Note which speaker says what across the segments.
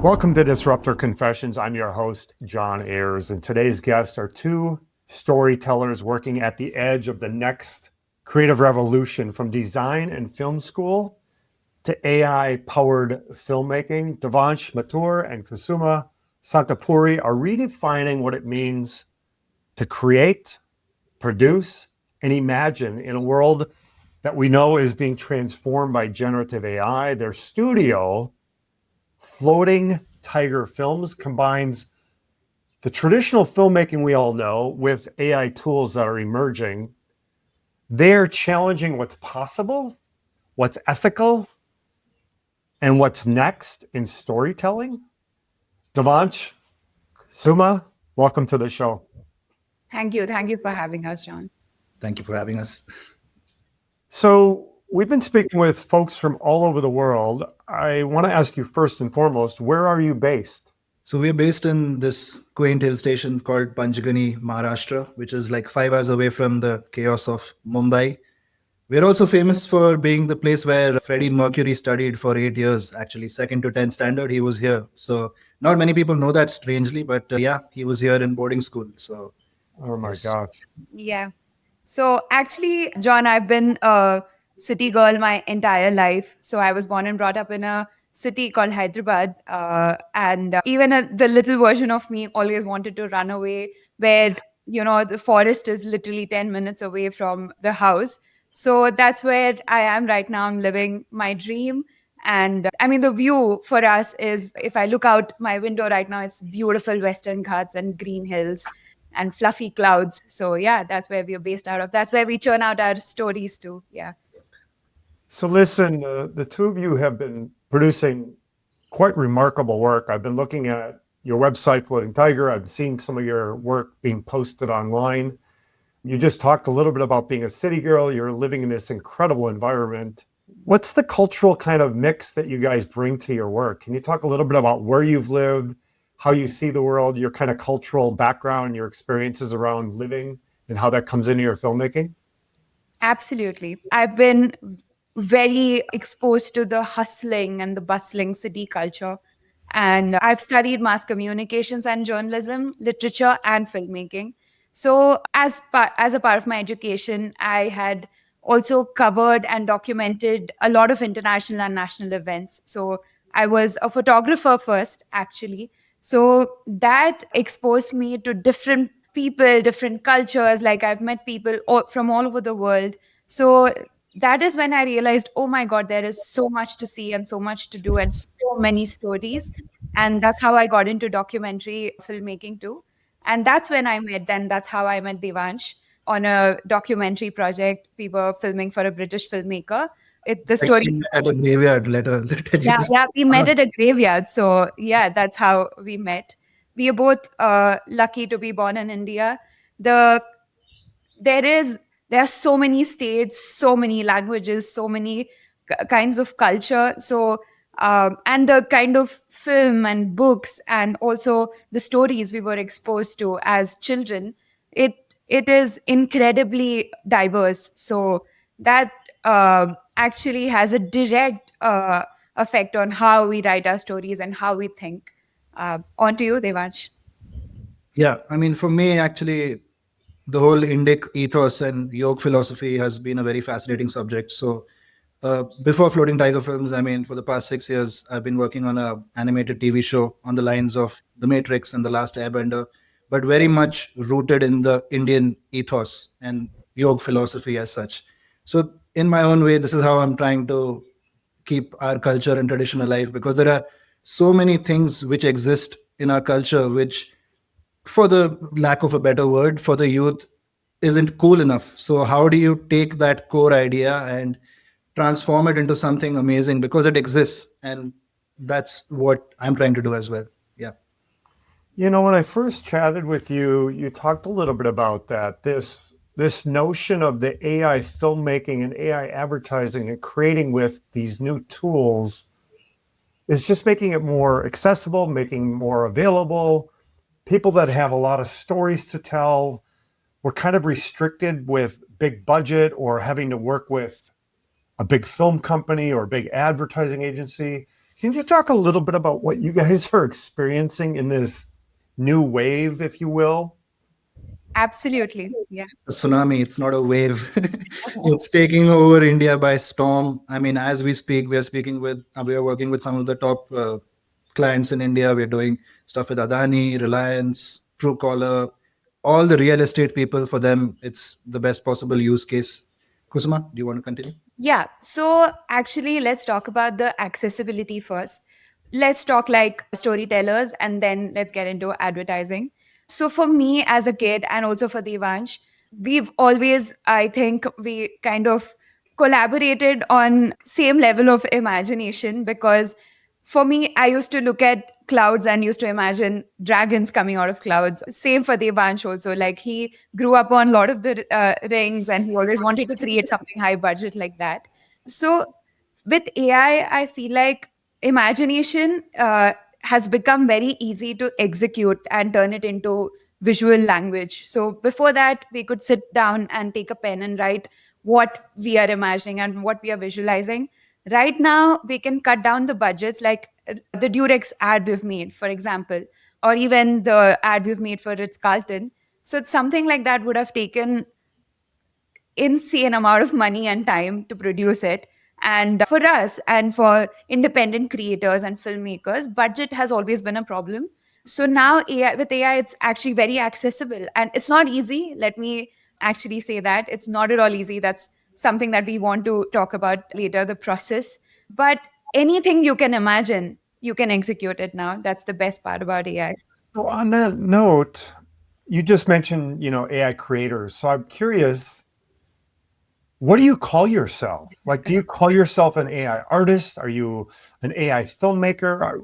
Speaker 1: Welcome to Disruptor Confessions. I'm your host, John Ayers, and today's guests are two storytellers working at the edge of the next creative revolution, from design and film school to AI-powered filmmaking. Devansh, Mathur, and Kusuma Santapoori are redefining what it means to create, produce, and imagine in a world that we know is being transformed by generative AI. Their studio, Floating Tiger Films, combines the traditional filmmaking we all know with AI tools that are emerging. They're challenging what's possible, what's ethical, and what's next in storytelling. Devansh, Suma, welcome to the show.
Speaker 2: Thank you. Thank you for having us, John.
Speaker 3: Thank you for having us.
Speaker 1: So we've been speaking with folks from all over the world. I want to ask you first and foremost, where are you based?
Speaker 3: So we're based in this quaint hill station called Panchgani, Maharashtra, which is like 5 hours away from the chaos of Mumbai. We're also famous for being the place where Freddie Mercury studied for 8 years, actually, second to 10th standard. He was here. So not many people know that, strangely, but yeah, he was here in boarding school. So,
Speaker 1: Oh my
Speaker 3: yes.
Speaker 1: gosh.
Speaker 2: Yeah. So actually, John, I've been a city girl my entire life. So I was born and brought up in a city called Hyderabad. And even the little version of me always wanted to run away where, the forest is literally 10 minutes away from the house. So that's where I am right now. I'm living my dream. And I mean, the view for us is, if I look out my window right now, it's beautiful Western Ghats and green hills and fluffy clouds. So yeah, that's where we're based out of. That's where we churn out our stories too. Yeah.
Speaker 1: So listen, the two of you have been producing quite remarkable work. I've been looking at your website, Floating Tiger. I've seen some of your work being posted online. You just talked a little bit about being a city girl. You're living in this incredible environment. What's the cultural kind of mix that you guys bring to your work? Can you talk a little bit about where you've lived, how you see the world, your kind of cultural background, your experiences around living, and how that comes into your filmmaking?
Speaker 2: Absolutely. I've been very exposed to the hustling and the bustling city culture. And I've studied mass communications and journalism, literature, and filmmaking. So, as a part of my education, I had also covered and documented a lot of international and national events. So, I was a photographer first, actually. So, that exposed me to different people, different cultures. Like, I've met people from all over the world. So, that is when I realized, oh my God, there is so much to see and so much to do and so many stories. And that's how I got into documentary filmmaking too. And that's how I met Devansh on a documentary project. We were filming for a British filmmaker. The story.
Speaker 3: Actually, at a graveyard, let you
Speaker 2: Yeah,
Speaker 3: just.
Speaker 2: yeah, we met at a graveyard. So yeah, that's how we met. We are both lucky to be born in India. The there is there are so many states, so many languages, so many kinds of culture. So and the kind of film and books and also the stories we were exposed to as children, it is incredibly diverse. So that actually has a direct effect on how we write our stories and how we think. On to you, Devansh.
Speaker 3: Yeah, I mean, for me, actually, the whole Indic ethos and yoga philosophy has been a very fascinating subject. So, before Floating Tiger Films, I mean, for the past 6 years, I've been working on a animated TV show on the lines of The Matrix and The Last Airbender, but very much rooted in the Indian ethos and yoga philosophy as such. So, in my own way, this is how I'm trying to keep our culture and tradition alive, because there are so many things which exist in our culture which, for the lack of a better word, for the youth isn't cool enough. So how do you take that core idea and transform it into something amazing, because it exists? And that's what I'm trying to do as well. Yeah.
Speaker 1: You know, when I first chatted with you, you talked a little bit about that, this notion of the AI filmmaking and AI advertising and creating with these new tools is just making it more accessible, making more available. People that have a lot of stories to tell were kind of restricted with big budget or having to work with a big film company or a big advertising agency. Can you talk a little bit about what you guys are experiencing in this new wave, if you will?
Speaker 2: Absolutely. Yeah.
Speaker 3: A tsunami, it's not a wave. It's taking over India by storm. I mean, as we speak, we are working with some of the top clients in India. We're doing stuff with Adani, Reliance, Truecaller, all the real estate people. For them, it's the best possible use case. Kusuma, do you want to continue?
Speaker 2: Yeah. So actually, let's talk about the accessibility first. Let's talk like storytellers and then let's get into advertising. So for me as a kid and also for Devansh, we've always, I think, we kind of collaborated on same level of imagination because for me, I used to look at clouds and used to imagine dragons coming out of clouds. Same for Devansh also. Like he grew up on a lot of the rings and he always wanted to create something high budget like that. So with AI, I feel like imagination has become very easy to execute and turn it into visual language. So before that, we could sit down and take a pen and write what we are imagining and what we are visualizing. Right now, we can cut down the budgets, like the Durex ad we've made, for example, or even the ad we've made for Ritz Carlton. So it's something like that would have taken insane amount of money and time to produce it. And for us and for independent creators and filmmakers, budget has always been a problem. So now with AI, it's actually very accessible and it's not easy. Let me actually say that it's not at all easy. That's something that we want to talk about later, the process. But anything you can imagine, you can execute it now. That's the best part about AI.
Speaker 1: So on that note, you just mentioned, AI creators. So I'm curious, what do you call yourself? Like, do you call yourself an AI artist? Are you an AI filmmaker?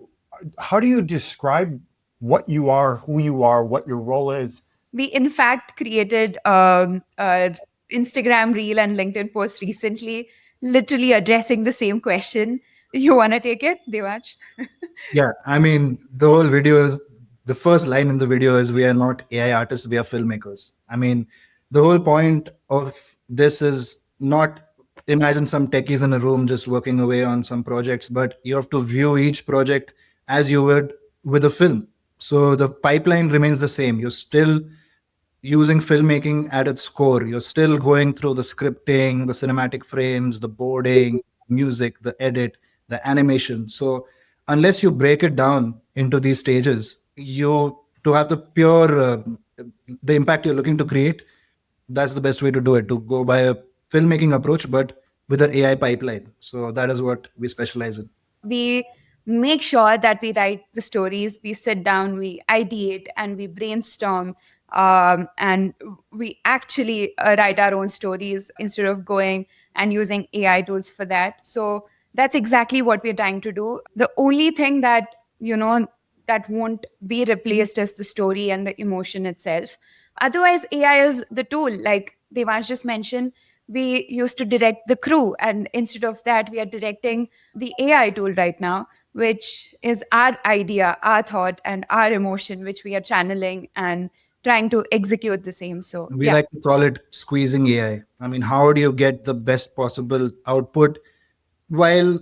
Speaker 1: How do you describe what you are, who you are, what your role is?
Speaker 2: We, in fact, created a Instagram reel and LinkedIn post recently, literally addressing the same question. You want to take it, Devansh?
Speaker 3: Yeah, I mean, the whole video, the first line in the video is we are not AI artists, we are filmmakers. I mean, the whole point of this is not imagine some techies in a room just working away on some projects, but you have to view each project as you would with a film. So the pipeline remains the same. You're still using filmmaking at its core. You're still going through the scripting, the cinematic frames, the boarding, music, the edit, the animation. So unless you break it down into these stages, you to have the pure the impact you're looking to create, that's the best way to do it, to go by a filmmaking approach but with an AI pipeline. So that is what we specialize in.
Speaker 2: We make sure that we write the stories, we sit down, we ideate, and we brainstorm. And we actually write our own stories instead of going and using AI tools for that. So that's exactly what we're trying to do. The only thing that, that won't be replaced is the story and the emotion itself. Otherwise, AI is the tool. Like Devansh just mentioned, we used to direct the crew, and instead of that, we are directing the AI tool right now, which is our idea, our thought, and our emotion, which we are channeling and trying to execute the same. So,
Speaker 3: We
Speaker 2: yeah.
Speaker 3: like to call it squeezing AI. I mean, how do you get the best possible output while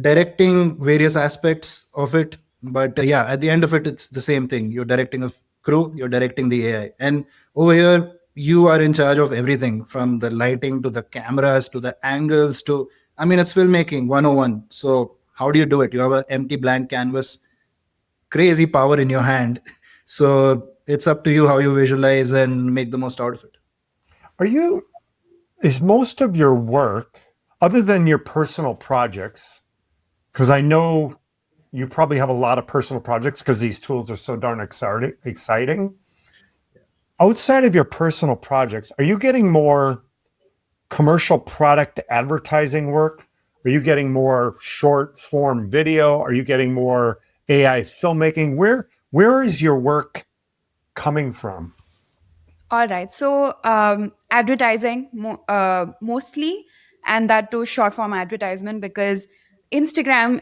Speaker 3: directing various aspects of it? But yeah, at the end of it, it's the same thing. You're directing a crew, you're directing the AI. And over here, you are in charge of everything from the lighting to the cameras to the angles to, I mean, it's filmmaking 101. So, how do you do it? You have an empty blank canvas, crazy power in your hand. So, it's up to you how you visualize and make the most out of it.
Speaker 1: Is most of your work, other than your personal projects, because I know you probably have a lot of personal projects because these tools are so darn exciting. Outside of your personal projects, are you getting more commercial product advertising work? Are you getting more short form video? Are you getting more AI filmmaking? Where is your work coming from?
Speaker 2: All right. So, advertising mostly, and that too short form advertisement, because Instagram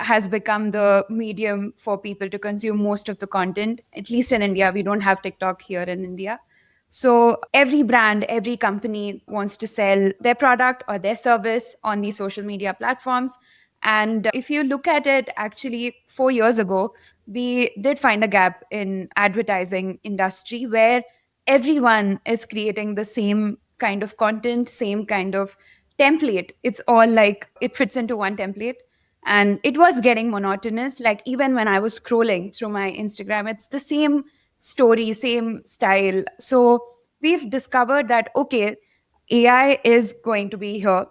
Speaker 2: has become the medium for people to consume most of the content. At least in India, we don't have TikTok here in India. So every brand, every company wants to sell their product or their service on these social media platforms. And if you look at it, actually 4 years ago, we did find a gap in advertising industry where everyone is creating the same kind of content, same kind of template. It's all like it fits into one template. And it was getting monotonous. Like even when I was scrolling through my Instagram, it's the same story, same style. So we've discovered that, okay, AI is going to be here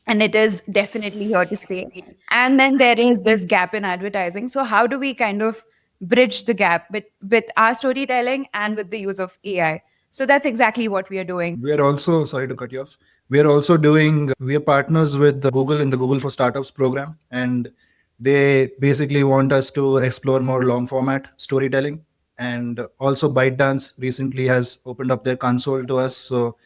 Speaker 2: and it is definitely here to stay. And then there is this gap in advertising. So how do we kind of bridge the gap with our storytelling and with the use of AI? So that's exactly what we are doing.
Speaker 3: We are also, sorry to cut you off, we are also we are partners with Google in the Google for Startups program. And they basically want us to explore more long format storytelling. And also ByteDance recently has opened up their console to us. So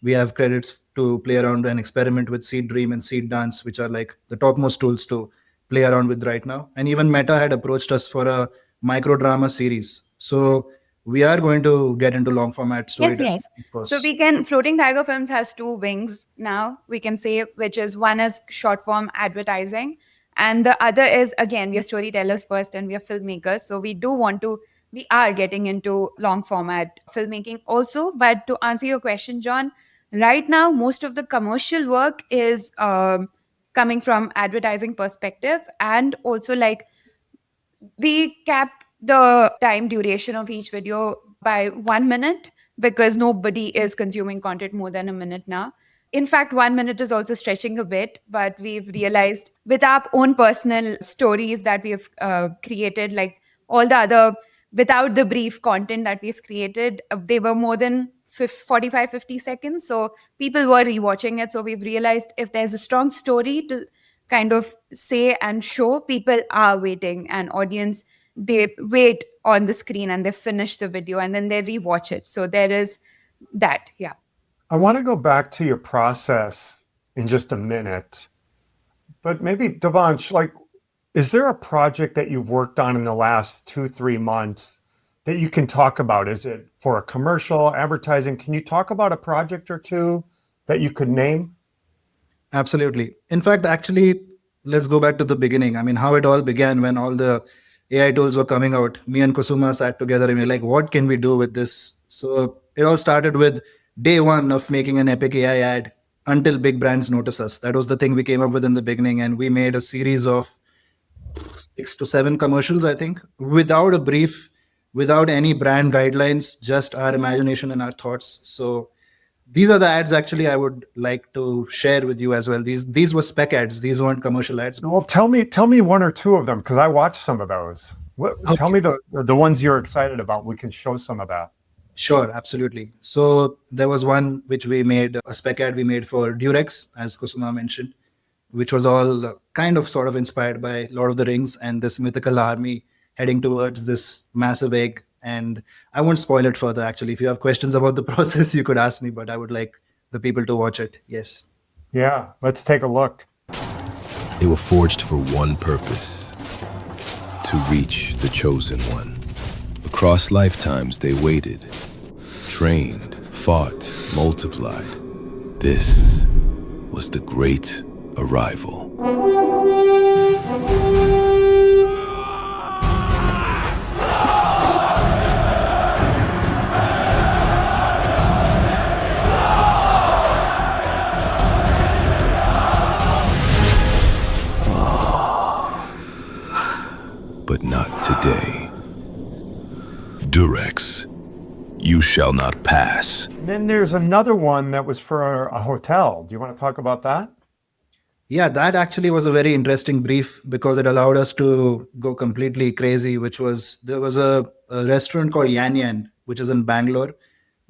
Speaker 3: we have credits to play around and experiment with Seed Dream and Seed Dance, which are like the topmost tools to play around with right now. And even Meta had approached us for a micro drama series. So we are going to get into long format storytelling.
Speaker 2: Yes. So Floating Tiger Films has two wings now, we can say, which is one is short form advertising. And the other is, again, we are storytellers first and we are filmmakers. So we are getting into long format filmmaking also. But to answer your question, John, right now, most of the commercial work is coming from advertising perspective. And also like we cap the time duration of each video by 1 minute because nobody is consuming content more than a minute now. In fact, 1 minute is also stretching a bit, but we've realized with our own personal stories that we've created, like all the other without the brief content that we've created, they were more than 45, 50 seconds. So people were rewatching it. So we've realized if there's a strong story to kind of say and show, people are waiting, and audience, they wait on the screen and they finish the video and then they rewatch it. So there is that. Yeah.
Speaker 1: I want to go back to your process in just a minute, but maybe Devansh, like, is there a project that you've worked on in the last 2-3 months that you can talk about? Is it for a commercial, advertising? Can you talk about a project or two that you could name?
Speaker 3: Absolutely. In fact, actually, let's go back to the beginning. I mean, how it all began when all the AI tools were coming out. Me and Kusuma sat together and we were like, what can we do with this? So it all started with day one of making an epic AI ad until big brands notice us. That was the thing we came up with in the beginning. And we made a series of 6 to 7 commercials, I think, without a brief, without any brand guidelines, just our imagination and our thoughts. So these are the ads actually I would like to share with you as well. These were spec ads. These weren't commercial ads.
Speaker 1: Well, tell me one or two of them, because I watched some of those.
Speaker 3: Okay.
Speaker 1: Tell me the ones you're excited about. We can show some of that.
Speaker 3: Sure, absolutely. So there was one which we made, a spec ad we made for Durex, as Kusuma mentioned, which was all kind of sort of inspired by Lord of the Rings and this mythical army heading towards this massive egg. And I won't spoil it further, actually. If you have questions about the process, you could ask me, but I would like the people to watch it. Yes.
Speaker 1: Yeah, let's take a look.
Speaker 4: They were forged for one purpose: to reach the chosen one. Across lifetimes, they waited, trained, fought, multiplied. This was the great arrival. But not today. Durex, you shall not pass.
Speaker 1: Then there's another one that was for a hotel. Do you want to talk about that?
Speaker 3: Yeah, that actually was a very interesting brief because it allowed us to go completely crazy, there was a restaurant called Yan Yan, which is in Bangalore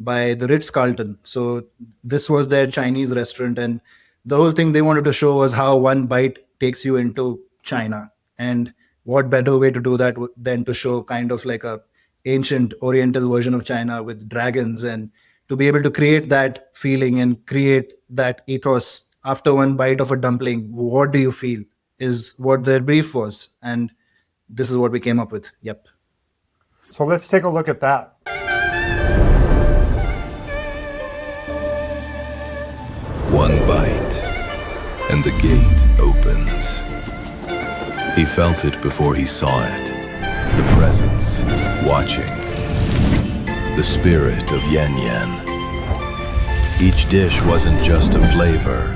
Speaker 3: by the Ritz-Carlton. So this was their Chinese restaurant. And the whole thing they wanted to show was how one bite takes you into China. And what better way to do that than to show kind of like a ancient oriental version of China with dragons, and to be able to create that feeling and create that ethos after one bite of a dumpling. What do you feel is what their brief was. And this is what we came up with. Yep.
Speaker 1: So let's take a look at that.
Speaker 4: One bite, and the gate opens. He felt it before he saw it. The presence, watching. The spirit of Yan Yan. Each dish wasn't just a flavor.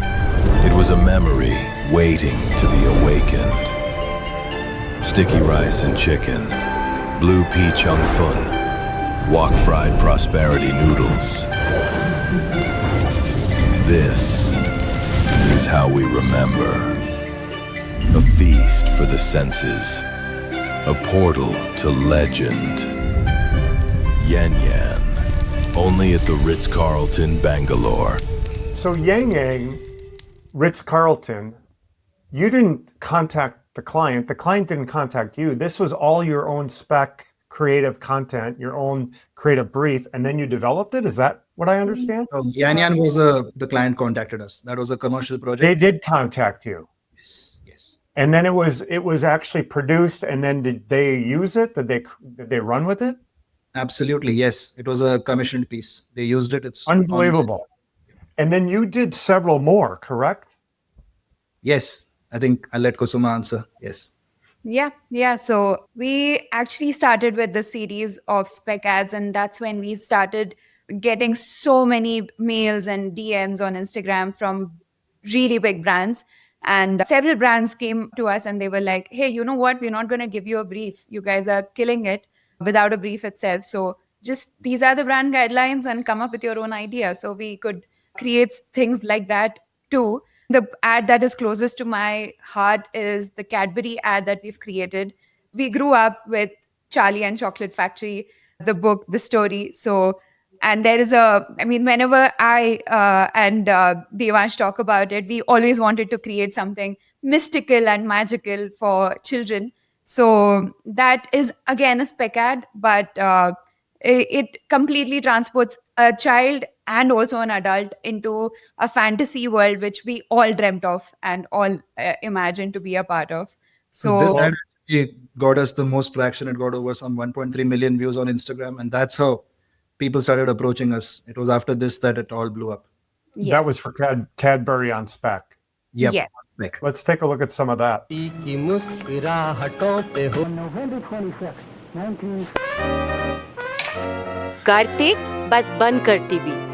Speaker 4: It was a memory waiting to be awakened. Sticky rice and chicken, blue pea chung fun, wok fried prosperity noodles. This is how we remember. A feast for the senses, a portal to legend. Yan Yan, only at the Ritz-Carlton, Bangalore.
Speaker 1: So Yang Yang, Ritz-Carlton, you didn't contact the client didn't contact you. This was all your own spec creative content, your own creative brief, and then you developed it? Is that what I understand?
Speaker 3: Yan Yan was the client contacted us. That was a commercial project.
Speaker 1: They did contact you.
Speaker 3: Yes.
Speaker 1: And then it was actually produced, and then did they use it? Did they run with it?
Speaker 3: Absolutely, yes. It was a commissioned piece. They used it. It's
Speaker 1: Unbelievable. And then you did several more, correct?
Speaker 3: Yes. I think I'll let Kusuma answer. Yes.
Speaker 2: Yeah. So we actually started with the series of spec ads, and that's when we started getting so many mails and DMs on Instagram from really big brands. And several brands came to us and they were like, hey, you know what? We're not going to give you a brief. You guys are killing it without a brief itself. So just these are the brand guidelines and come up with your own idea. So we could create things like that too. The ad that is closest to my heart is the Cadbury ad that we've created. We grew up with Charlie and Chocolate Factory, the book, the story. So, and there is whenever I and Devansh talk about it, we always wanted to create something mystical and magical for children. So that is again a spec ad, but it completely transports a child and also an adult into a fantasy world which we all dreamt of and all imagined to be a part of. So
Speaker 3: this ad actually got us the most traction. It got over some 1.3 million views on Instagram, and that's how people started approaching us. It was after this that it all blew up.
Speaker 2: yes.
Speaker 1: That was for Cadbury on spec.
Speaker 3: Yep.
Speaker 2: Yes.
Speaker 3: Like,
Speaker 1: Let's take a look at some of that.
Speaker 5: Kartik बस बंद कर TV.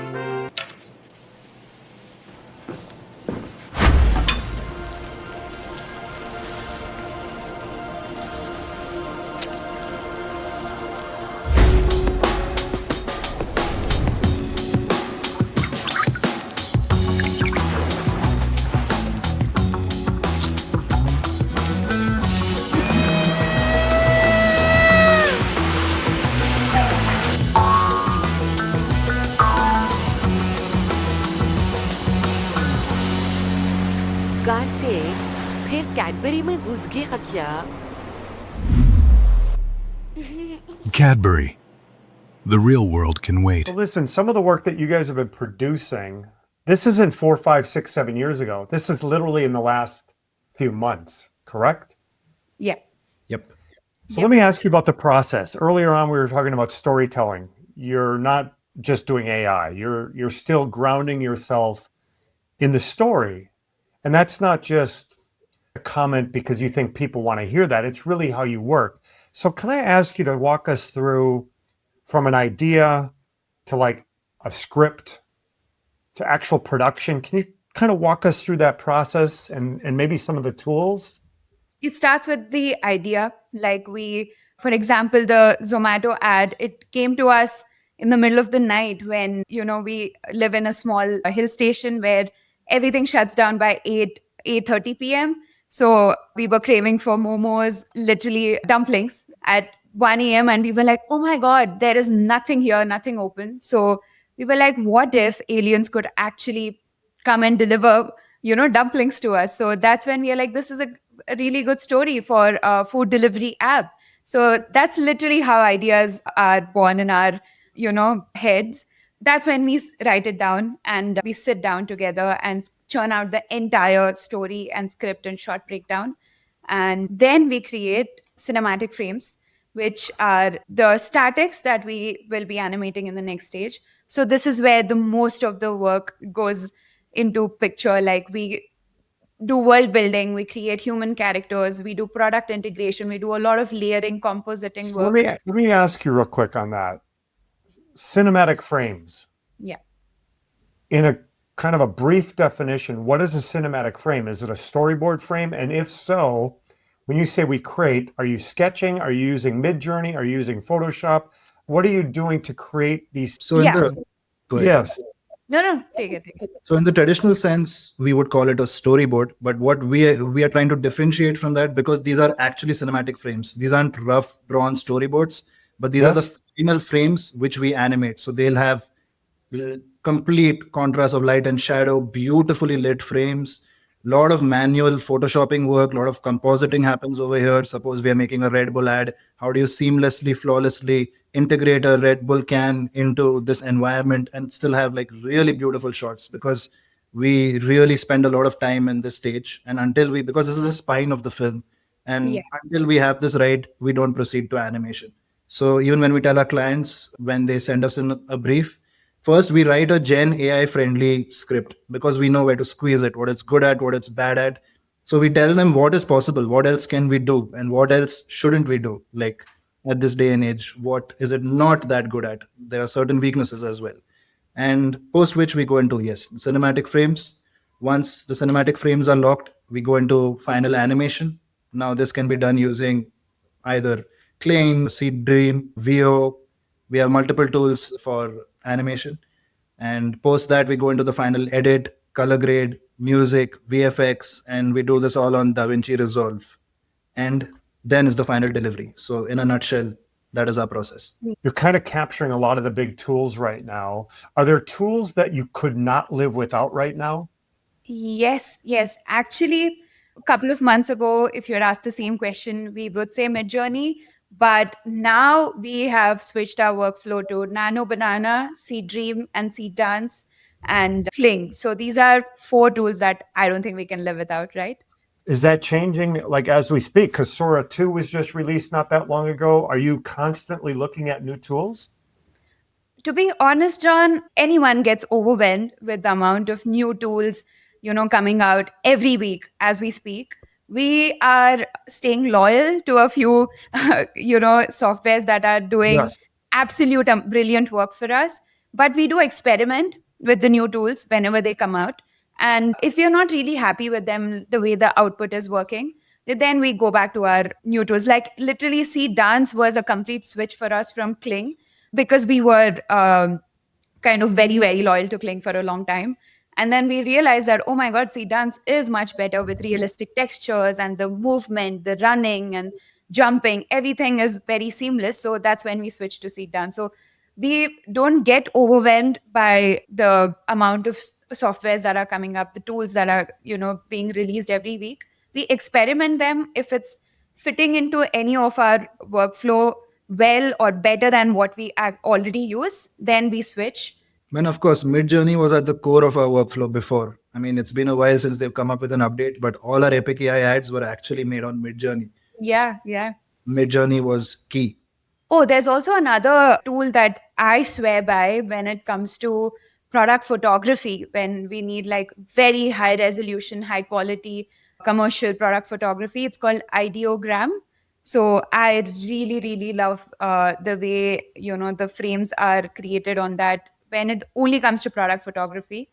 Speaker 5: Kartik फिर Cadbury में घुस गया क्या?
Speaker 4: Cadbury. The real world can wait.
Speaker 1: So listen, some of the work that you guys have been producing, this isn't 4, 5, 6, 7 years ago. This is literally in the last few months, correct?
Speaker 2: Yeah.
Speaker 3: yep.
Speaker 1: So let me ask you about the process. Earlier on, we were talking about storytelling. You're not just doing AI. You're still grounding yourself in the story. And that's not just a comment because you think people want to hear that. It's really how you work. So can I ask you to walk us through from an idea to like a script to actual production? Can you kind of walk us through that process and maybe some of the tools?
Speaker 2: It starts with the idea. Like for example, the Zomato ad, it came to us in the middle of the night when, we live in a small hill station where everything shuts down by 8:30 p.m. So we were craving for momos, literally dumplings at 1 a.m. And we were like, oh my God, there is nothing here, nothing open. So we were like, what if aliens could actually come and deliver, dumplings to us? So that's when we are like, this is a really good story for a food delivery app. So that's literally how ideas are born in our, heads. That's when we write it down and we sit down together and churn out the entire story and script and short breakdown. And then we create cinematic frames, which are the statics that we will be animating in the next stage. So this is where the most of the work goes into picture. Like we do world building, we create human characters, we do product integration, we do a lot of layering, compositing
Speaker 1: So
Speaker 2: work.
Speaker 1: let me ask you real quick on that. Cinematic frames.
Speaker 2: Yeah.
Speaker 1: In a kind of a brief definition, what is a cinematic frame? Is it a storyboard frame? And if so, when you say we create, are you sketching? Are you using Midjourney? Are you using Photoshop? What are you doing to create these?
Speaker 3: So
Speaker 2: Yeah.
Speaker 3: go ahead.
Speaker 1: Yes.
Speaker 2: No, take it.
Speaker 3: So in the traditional sense, we would call it a storyboard. But what we are trying to differentiate from that, because these are actually cinematic frames. These aren't rough drawn storyboards, but these are the
Speaker 1: Yes.
Speaker 3: final frames which we animate. So they'll have complete contrast of light and shadow, beautifully lit frames, lot of manual photoshopping work, lot of compositing happens over here. Suppose we are making a Red Bull ad. How do you seamlessly, flawlessly integrate a Red Bull can into this environment and still have like really beautiful shots? Because we really spend a lot of time in this stage, and because this is the spine of the film, and
Speaker 2: Yeah.
Speaker 3: until we have this right, we don't proceed to animation. So even when we tell our clients, when they send us in a brief, first we write a Gen AI friendly script, because we know where to squeeze it, what it's good at, what it's bad at. So we tell them what is possible, what else can we do, and what else shouldn't we do. Like at this day and age, what is it not that good at? There are certain weaknesses as well. And post which we go into, yes, cinematic frames. Once the cinematic frames are locked, we go into final animation. Now this can be done using either Kling, Seed Dream, VO. We have multiple tools for animation. And post that, we go into the final edit, color grade, music, VFX, and we do this all on DaVinci Resolve. And then is the final delivery. So in a nutshell, that is our process.
Speaker 1: You're kind of capturing a lot of the big tools right now. Are there tools that you could not live without right now?
Speaker 2: Yes. Actually, a couple of months ago, if you had asked the same question, we would say Midjourney. But now we have switched our workflow to Nano Banana, Seed Dream, and Seed Dance, and Kling. So these are 4 tools that I don't think we can live without, right?
Speaker 1: Is that changing like as we speak? Because Sora 2 was just released not that long ago. Are you constantly looking at new tools?
Speaker 2: To be honest, John, anyone gets overwhelmed with the amount of new tools, coming out every week as we speak. We are staying loyal to a few, softwares that are doing
Speaker 1: Yes.
Speaker 2: absolute brilliant work for us. But we do experiment with the new tools whenever they come out. And if you're not really happy with them, the way the output is working, then we go back to our new tools. Like literally, See Dance was a complete switch for us from Kling, because we were kind of very, very loyal to Kling for a long time. And then we realized that, oh my God, See Dance is much better with realistic textures and the movement, the running and jumping. Everything is very seamless. So that's when we switched to See Dance. So we don't get overwhelmed by the amount of softwares that are coming up, the tools that are, being released every week. We experiment them. If it's fitting into any of our workflow well or better than what we already use, then we switch.
Speaker 3: And of course, Midjourney was at the core of our workflow before. I mean, it's been a while since they've come up with an update, but all our Epic AI ads were actually made on Midjourney.
Speaker 2: Yeah.
Speaker 3: Midjourney was key.
Speaker 2: Oh, there's also another tool that I swear by when it comes to product photography, when we need like very high resolution, high quality commercial product photography. It's called Ideogram. So I really, really love the way, the frames are created on that when it only comes to product photography.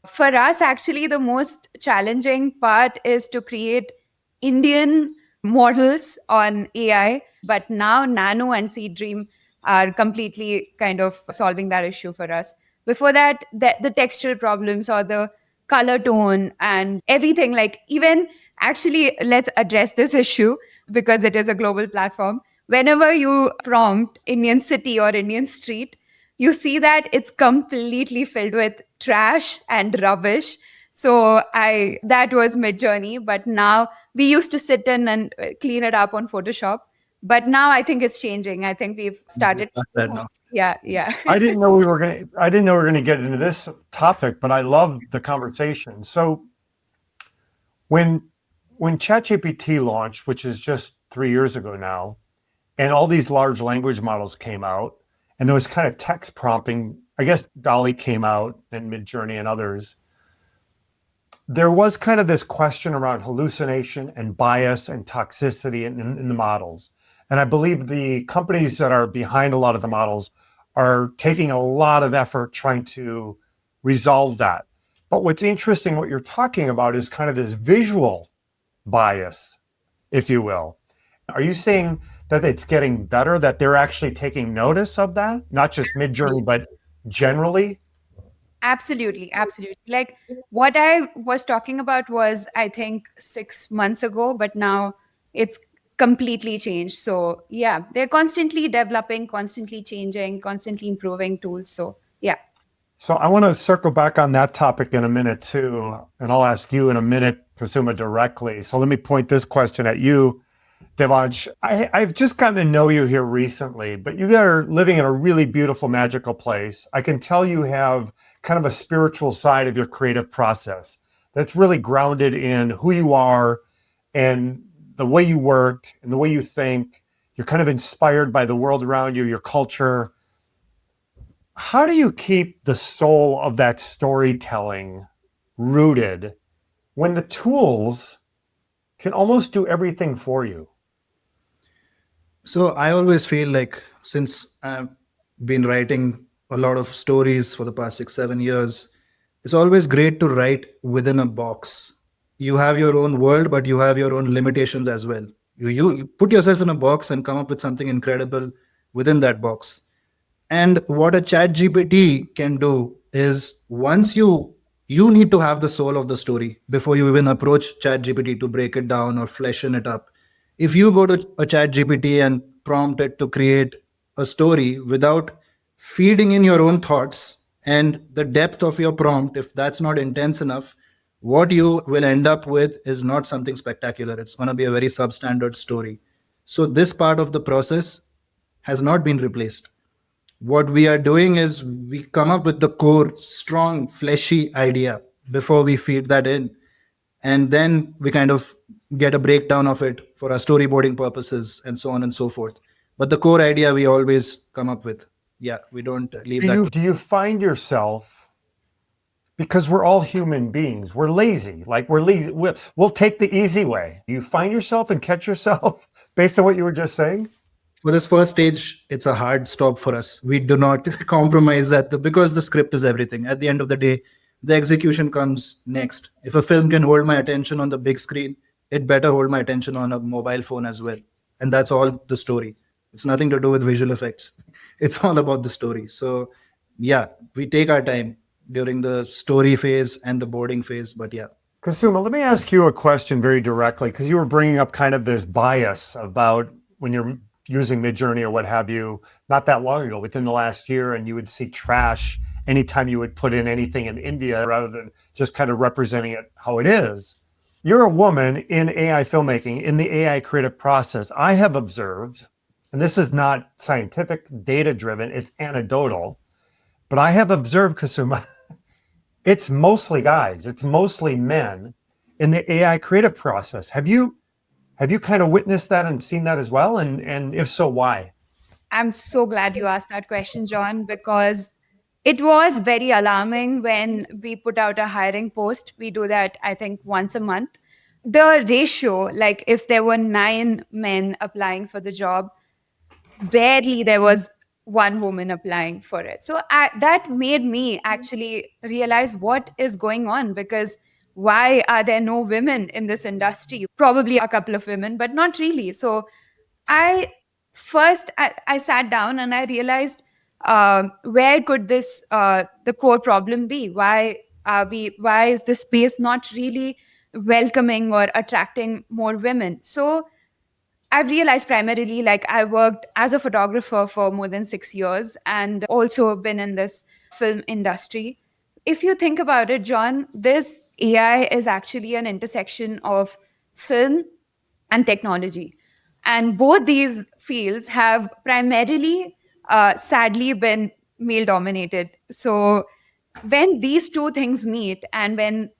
Speaker 2: For us, actually, the most challenging part is to create Indian models on AI. But now Nano and Seed Dream are completely kind of solving that issue for us. Before that, the textural problems or the color tone and everything, like even actually, let's address this issue because it is a global platform. Whenever you prompt Indian city or Indian street, you see that it's completely filled with trash and rubbish. So that was Midjourney, but now we used to sit in and clean it up on Photoshop. But now I think it's changing. I think we've started.
Speaker 3: Got that now.
Speaker 2: Yeah.
Speaker 1: I didn't know we were going to get into this topic, but I love the conversation. So when ChatGPT launched, which is just 3 years ago now, and all these large language models came out, and there was kind of text prompting, I guess DALL-E came out and Midjourney and others. there was kind of this question around hallucination and bias and toxicity in the models. And I believe the companies that are behind a lot of the models are taking a lot of effort trying to resolve that. But what's interesting, what you're talking about is kind of this visual bias, if you will. Are you saying that it's getting better, that they're actually taking notice of that? Not just Midjourney, but generally?
Speaker 2: Absolutely, absolutely. Like what I was talking about was, I think, 6 months ago, but now it's completely changed. So yeah, they're constantly developing, constantly changing, constantly improving tools. So yeah.
Speaker 1: So I want to circle back on that topic in a minute too, and I'll ask you in a minute, Kusuma, directly. So let me point this question at you, Devansh. I've just gotten to know you here recently, but you are living in a really beautiful, magical place. I can tell you have kind of a spiritual side of your creative process that's really grounded in who you are and the way you work and the way you think. You're kind of inspired by the world around you, your culture. How do you keep the soul of that storytelling rooted when the tools can almost do everything for you?
Speaker 3: So I always feel like, since I've been writing a lot of stories for the past 6, 7 years, it's always great to write within a box. You have your own world, but you have your own limitations as well. You put yourself in a box and come up with something incredible within that box. And what a chat GPT can do is, once you need to have the soul of the story before you even approach chat GPT to break it down or fleshen it up. If you go to a chat GPT and prompt it to create a story without feeding in your own thoughts and the depth of your prompt, if that's not intense enough, what you will end up with is not something spectacular. It's going to be a very substandard story. So this part of the process has not been replaced. What we are doing is we come up with the core, strong, fleshy idea before we feed that in. And then we kind of get a breakdown of it for our storyboarding purposes and so on and so forth. But the core idea we always come up with. Yeah, we don't leave that.
Speaker 1: Do you find yourself, because we're all human beings, we're lazy, like we're lazy, we'll take the easy way. Do you find yourself and catch yourself based on what you were just saying?
Speaker 3: For this first stage, it's a hard stop for us. We do not compromise because the script is everything. At the end of the day, the execution comes next. If a film can hold my attention on the big screen, it better hold my attention on a mobile phone as well. And that's all the story. It's nothing to do with visual effects. It's all about the story. So yeah, we take our time during the story phase and the boarding phase, but yeah.
Speaker 1: Kusuma, let me ask you a question very directly, because you were bringing up kind of this bias about when you're using Midjourney or what have you, not that long ago, within the last year, and you would see trash anytime you would put in anything in India rather than just kind of representing it how it is. You're a woman in AI filmmaking, in the AI creative process. I have observed, and this is not scientific, data-driven, it's anecdotal, but I have observed, Kusuma, it's mostly guys, it's mostly men in the AI creative process. Have you kind of witnessed that and seen that as well? And if so, why?
Speaker 2: I'm so glad you asked that question, John, because it was very alarming when we put out a hiring post. We do that, I think, once a month. The ratio, like if there were 9 men applying for the job, barely there was one woman applying for it. So that made me actually realize what is going on, because why are there no women in this industry? Probably a couple of women, but not really. So I sat down and I realized, where could this the core problem be? Why is this space not really welcoming or attracting more women? So I've realized, primarily, like, I worked as a photographer for more than 6 years and also been in this film industry. If you think about it, John, this AI is actually an intersection of film and technology. And both these fields have primarily, sadly, been male dominated. So when these two things meet, and when,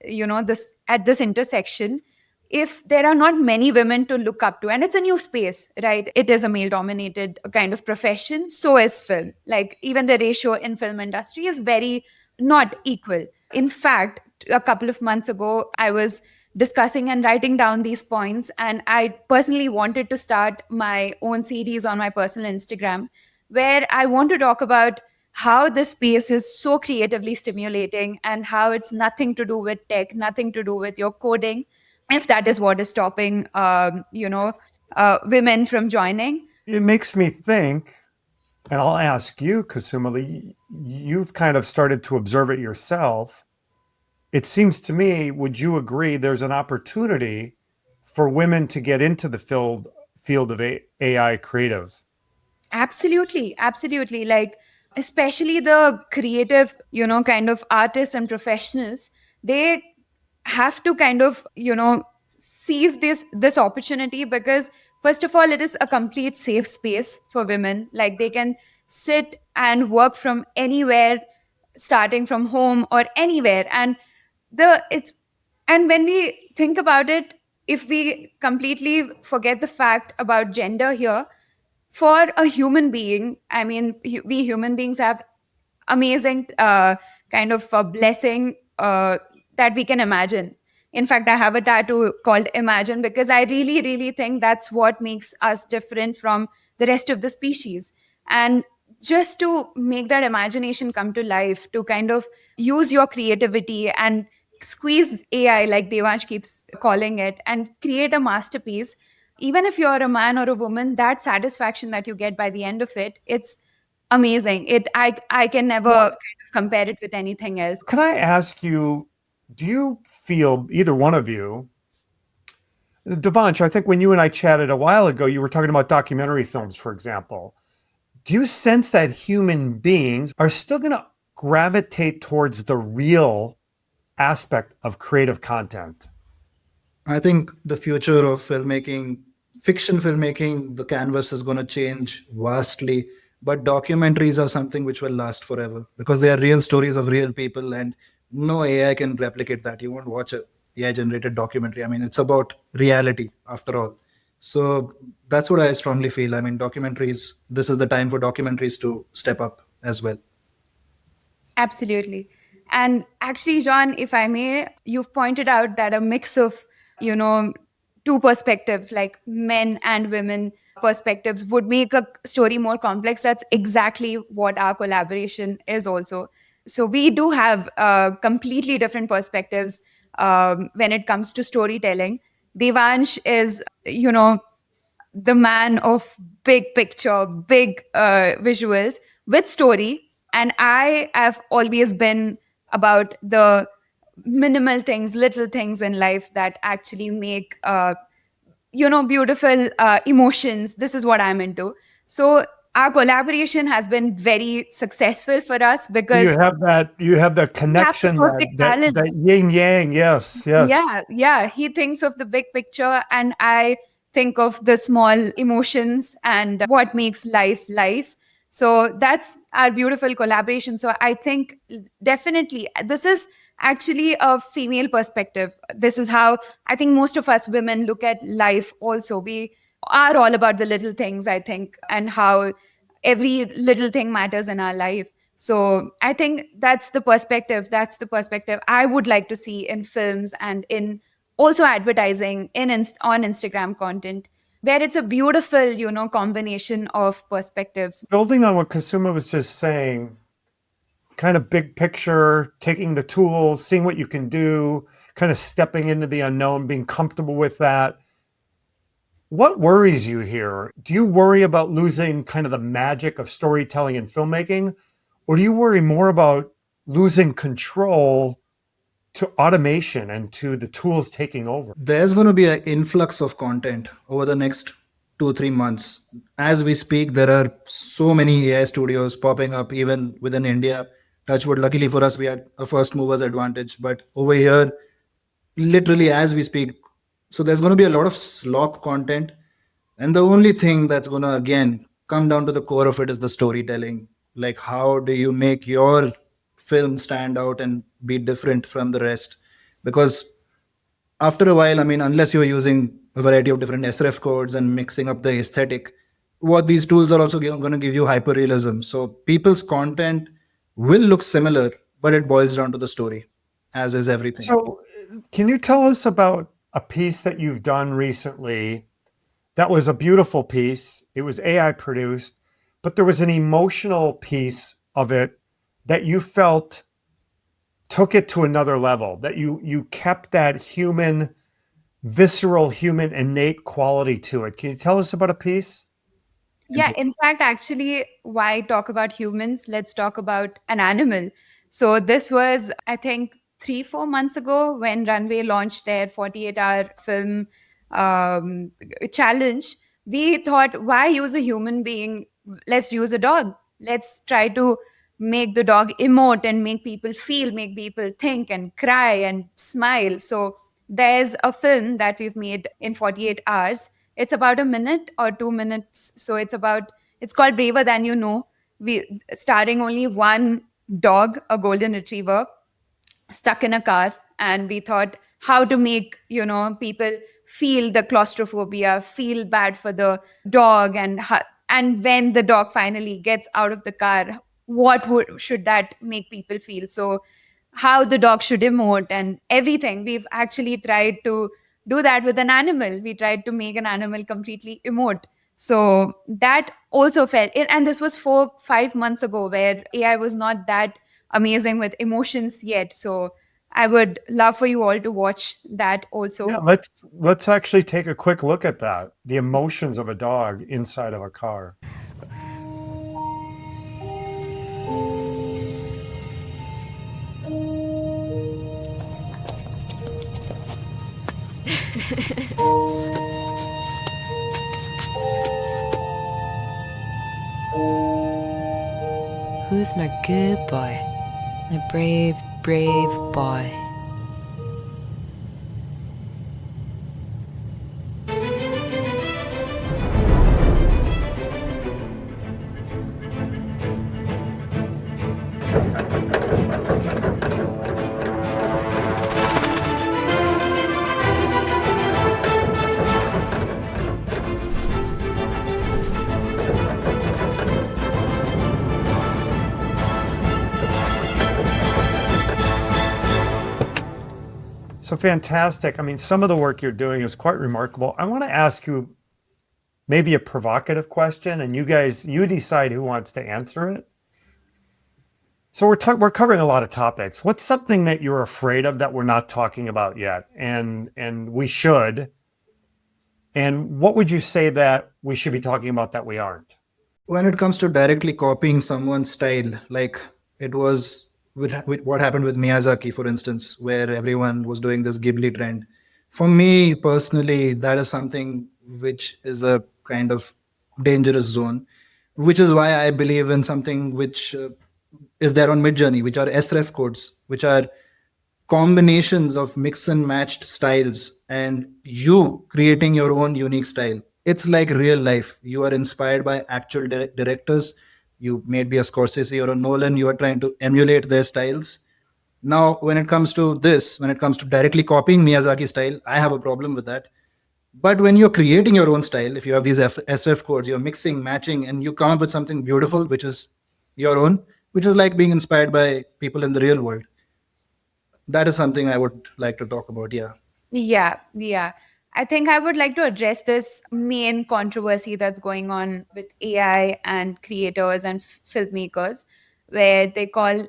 Speaker 2: this at this intersection, if there are not many women to look up to, and it's a new space, right? It is a male dominated kind of profession. So is film. Like, even the ratio in film industry is very not equal. In fact, a couple of months ago, I was discussing and writing down these points. And I personally wanted to start my own series on my personal Instagram, where I want to talk about how this space is so creatively stimulating and how it's nothing to do with tech, nothing to do with your coding, if that is what is stopping, women from joining.
Speaker 1: It makes me think, and I'll ask you, Kusuma, you've kind of started to observe it yourself. It seems to me, would you agree there's an opportunity for women to get into the field of AI creative?
Speaker 2: Absolutely, absolutely. Like, especially the creative, kind of artists and professionals, they have to kind of, seize this opportunity, because first of all, it is a complete safe space for women. Like, they can sit and work from anywhere, starting from home or anywhere. And the it's and when we think about it, if we completely forget the fact about gender here, for a human being, I mean, we human beings have amazing kind of a blessing that we can imagine. In fact, I have a tattoo called Imagine, because I really, really think that's what makes us different from the rest of the species. And just to make that imagination come to life, to kind of use your creativity and squeeze AI, like Devansh keeps calling it, and create a masterpiece. Even if you're a man or a woman, that satisfaction that you get by the end of it, it's amazing. I can never kind of compare it with anything else.
Speaker 1: Can I ask you, do you feel, either one of you, Devansh, I think when you and I chatted a while ago, you were talking about documentary films, for example. Do you sense that human beings are still going to gravitate towards the real aspect of creative content?
Speaker 3: I think the future of filmmaking, fiction filmmaking, the canvas is going to change vastly. But documentaries are something which will last forever, because they are real stories of real people, and no AI can replicate that. You won't watch a AI generated documentary. I mean, it's about reality after all. So that's what I strongly feel. I mean, documentaries, this is the time for documentaries to step up as well.
Speaker 2: Absolutely. And actually, John, if I may, you've pointed out that a mix of, two perspectives, like men and women perspectives, would make a story more complex. That's exactly what our collaboration is also. So we do have completely different perspectives when it comes to storytelling. Devansh is, the man of big picture, big visuals with story. And I have always been about the minimal things, little things in life that actually make, beautiful emotions. This is what I'm into. So our collaboration has been very successful for us, because
Speaker 1: You have the connection,
Speaker 2: perfect balance.
Speaker 1: that yin yang. Yes.
Speaker 2: Yeah. He thinks of the big picture, and I think of the small emotions and what makes life. So that's our beautiful collaboration. So I think definitely this is actually a female perspective. This is how I think most of us women look at life also. We are all about the little things, I think, and how every little thing matters in our life. So I think that's the perspective. That's the perspective I would like to see in films and in also advertising, on Instagram content, where it's a beautiful, combination of perspectives.
Speaker 1: Building on what Kusuma was just saying, kind of big picture, taking the tools, seeing what you can do, kind of stepping into the unknown, being comfortable with that. What worries you here? Do you worry about losing kind of the magic of storytelling and filmmaking? Or do you worry more about losing control to automation and to the tools taking over?
Speaker 3: There's going to be an influx of content over the next 2-3 months. As we speak, there are so many AI studios popping up, even within India. Touchwood, luckily for us, we had a first movers advantage. But over here, literally as we speak, so there's going to be a lot of slop content. And the only thing that's going to, again, come down to the core of it is the storytelling. Like, how do you make your film stand out and be different from the rest? Because after a while, I mean, unless you're using a variety of different SRF codes and mixing up the aesthetic, what these tools are also going to give you hyperrealism. So people's content will look similar, but it boils down to the story. as is everything.
Speaker 1: So, can you tell us about a piece that you've done recently that was a beautiful piece? It was AI produced, but there was an emotional piece of it that you felt took it to another level, that you kept that human, visceral, human, innate quality to it. Can you tell us about a piece?
Speaker 2: Yeah, in fact, actually, why talk about humans? Let's talk about an animal. So, this was, I think, 3, 4 months ago when Runway launched their 48-hour film um, challenge. We thought, why use a human being? Let's use a dog. Let's try to make the dog emote and make people feel, make people think and cry and smile. So, there's a film that we've made in 48 hours. It's about a minute or 2 minutes. So it's called Braver Than You Know. We starring only one dog, a golden retriever, stuck in a car, and we thought how to make people feel the claustrophobia, feel bad for the dog, and when the dog finally gets out of the car, should that make people feel? So how the dog should emote and everything. We've actually tried to do that with an animal. We tried to make an animal completely emote. So that also felt, and this was 4, 5 months ago, where AI was not that amazing with emotions yet. So I would love for you all to watch that also.
Speaker 1: Yeah, let's actually take a quick look at that. The emotions of a dog inside of a car.
Speaker 5: Who's my good boy? My brave, brave boy.
Speaker 1: So fantastic. I mean, some of the work you're doing is quite remarkable. I want to ask you maybe a provocative question, and you decide who wants to answer it. So we're covering a lot of topics. What's something that you're afraid of that we're not talking about yet, and we should? And what would you say that we should be talking about that we aren't?
Speaker 3: When it comes to directly copying someone's style, like it was with what happened with Miyazaki, for instance, where everyone was doing this Ghibli trend. For me personally, that is something which is a kind of dangerous zone, which is why I believe in something which is there on Midjourney, which are sref codes, which are combinations of mix and matched styles, and you creating your own unique style. It's like real life. You are inspired by actual directors. You may be a Scorsese or a Nolan. You are trying to emulate their styles. Now, when it comes to directly copying Miyazaki style, I have a problem with that. But when you're creating your own style, if you have these sref codes, you're mixing, matching, and you come up with something beautiful, which is your own, which is like being inspired by people in the real world. That is something I would like to talk about. Yeah.
Speaker 2: Yeah. I think I would like to address this main controversy that's going on with AI and creators and filmmakers, where they call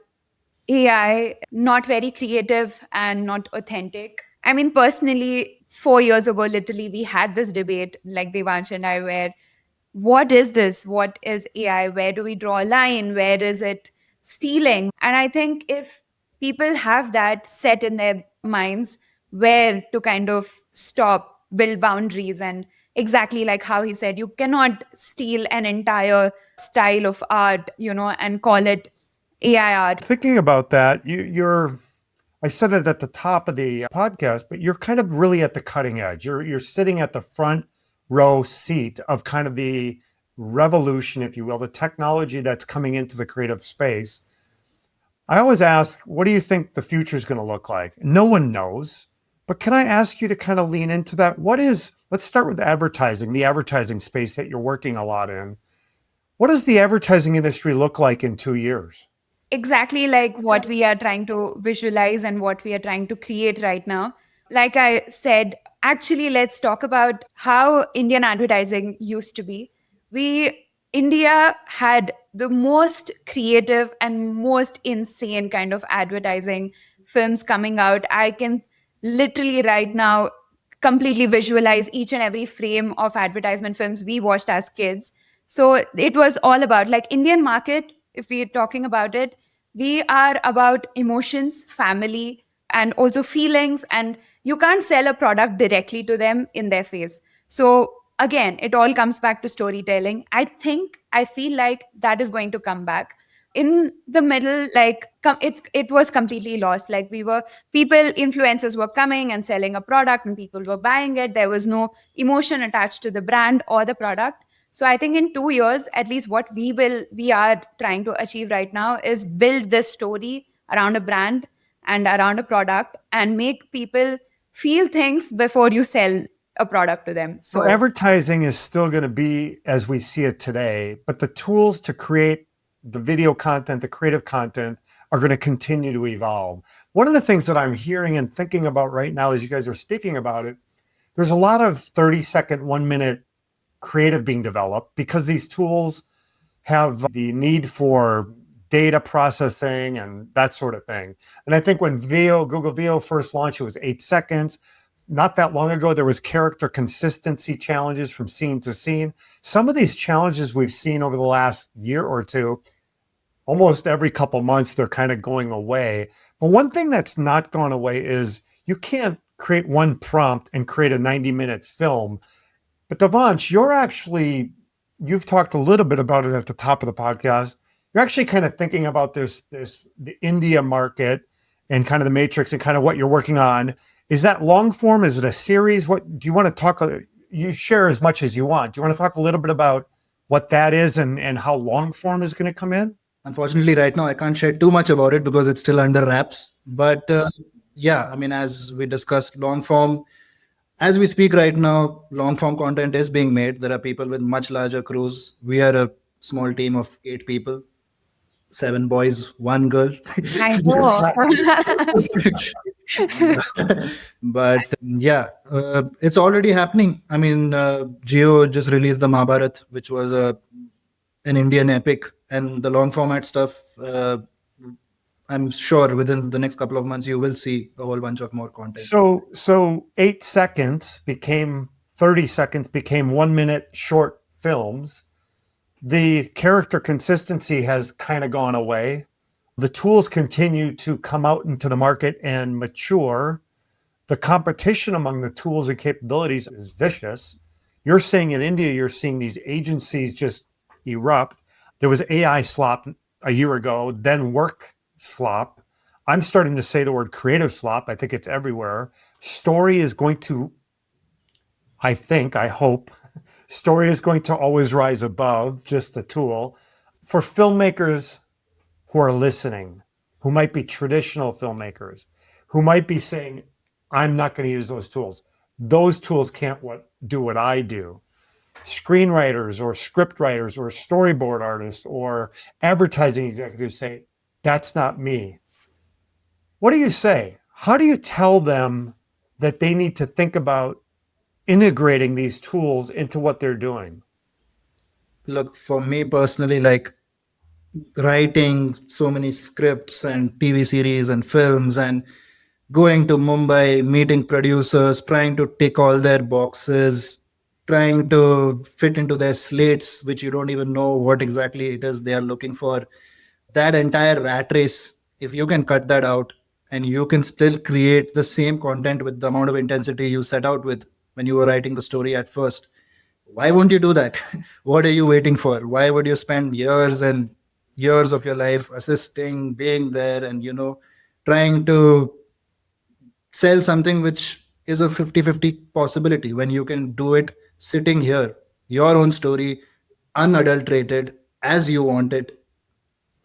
Speaker 2: AI not very creative and not authentic. I mean, personally, 4 years ago, literally, we had this debate, like Devansh and I, where what is this? What is AI? Where do we draw a line? Where is it stealing? And I think if people have that set in their minds, where to kind of stop, build boundaries, and exactly like how he said, you cannot steal an entire style of art, and call it AI art.
Speaker 1: Thinking about that, I said it at the top of the podcast, but you're kind of really at the cutting edge. You're sitting at the front row seat of kind of the revolution, if you will, the technology that's coming into the creative space. I always ask, what do you think the future is going to look like? No one knows, but can I ask you to kind of lean into that? Let's start with advertising, the advertising space that you're working a lot in. What does the advertising industry look like in 2 years?
Speaker 2: exactly like what we are trying to visualize and what we are trying to create right now. Like I said, actually, let's talk about how Indian advertising used to be. India had the most creative and most insane kind of advertising films coming out. I can literally right now completely visualize each and every frame of advertisement films we watched as kids. So it was all about like Indian market. If we're talking about it, we are about emotions, family, and also feelings. And you can't sell a product directly to them in their face. So again, it all comes back to storytelling. I feel like that is going to come back. In the middle, like it was completely lost. Like we were people, influencers were coming and selling a product and people were buying it. There was no emotion attached to the brand or the product. So I think in 2 years, at least what we are trying to achieve right now is build this story around a brand and around a product and make people feel things before you sell a product to them.
Speaker 1: So
Speaker 2: So
Speaker 1: advertising is still going to be as we see it today, but the tools to create the video content, the creative content are going to continue to evolve. One of the things that I'm hearing and thinking about right now as you guys are speaking about it, there's a lot of 30-second, 1-minute creative being developed because these tools have the need for data processing and that sort of thing. And I think when Google Veo first launched, it was 8 seconds. Not that long ago, there was character consistency challenges from scene to scene. Some of these challenges we've seen over the last year or two, almost every couple months, they're kind of going away. But one thing that's not gone away is you can't create one prompt and create a 90-minute film. But Devansh, you've talked a little bit about it at the top of the podcast. You're actually kind of thinking about the India market and kind of the matrix and kind of what you're working on. Is that long form? Is it a series? What do you want to talk? You share as much as you want. Do you want to talk a little bit about what that is and how long form is going to come in?
Speaker 3: Unfortunately, right now I can't share too much about it because it's still under wraps. But yeah, I mean, as we discussed, long form, as we speak right now, long form content is being made. There are people with much larger crews. We are a small team of 8 people, 7 boys, 1 girl.
Speaker 2: I know.
Speaker 3: But yeah, it's already happening. I mean, Jio just released the Mahabharat, which was an Indian epic, and the long format stuff. I'm sure within the next couple of months you will see a whole bunch of more content.
Speaker 1: So 8 seconds became 30 seconds, became 1-minute short films. The character consistency has kind of gone away. The tools continue to come out into the market and mature. The competition among the tools and capabilities is vicious. You're saying in India, you're seeing these agencies just erupt. There was AI slop a year ago, then work slop. I'm starting to say the word creative slop. I think it's everywhere. Story is going to, I hope, story is going to always rise above just the tool. For filmmakers who are listening, who might be traditional filmmakers, who might be saying, I'm not going to use those tools. Those tools can't do what I do. Screenwriters or script writers or storyboard artists or advertising executives say, that's not me. What do you say? How do you tell them that they need to think about integrating these tools into what they're doing?
Speaker 3: Look, for me personally, like writing so many scripts and TV series and films and going to Mumbai, meeting producers, trying to tick all their boxes, trying to fit into their slates, which you don't even know what exactly it is they are looking for. That entire rat race, if you can cut that out and you can still create the same content with the amount of intensity you set out with when you were writing the story at first, why won't you do that? What are you waiting for? Why would you spend years and years of your life assisting, being there, and trying to sell something which is a 50-50 possibility when you can do it sitting here, your own story, unadulterated, as you want it?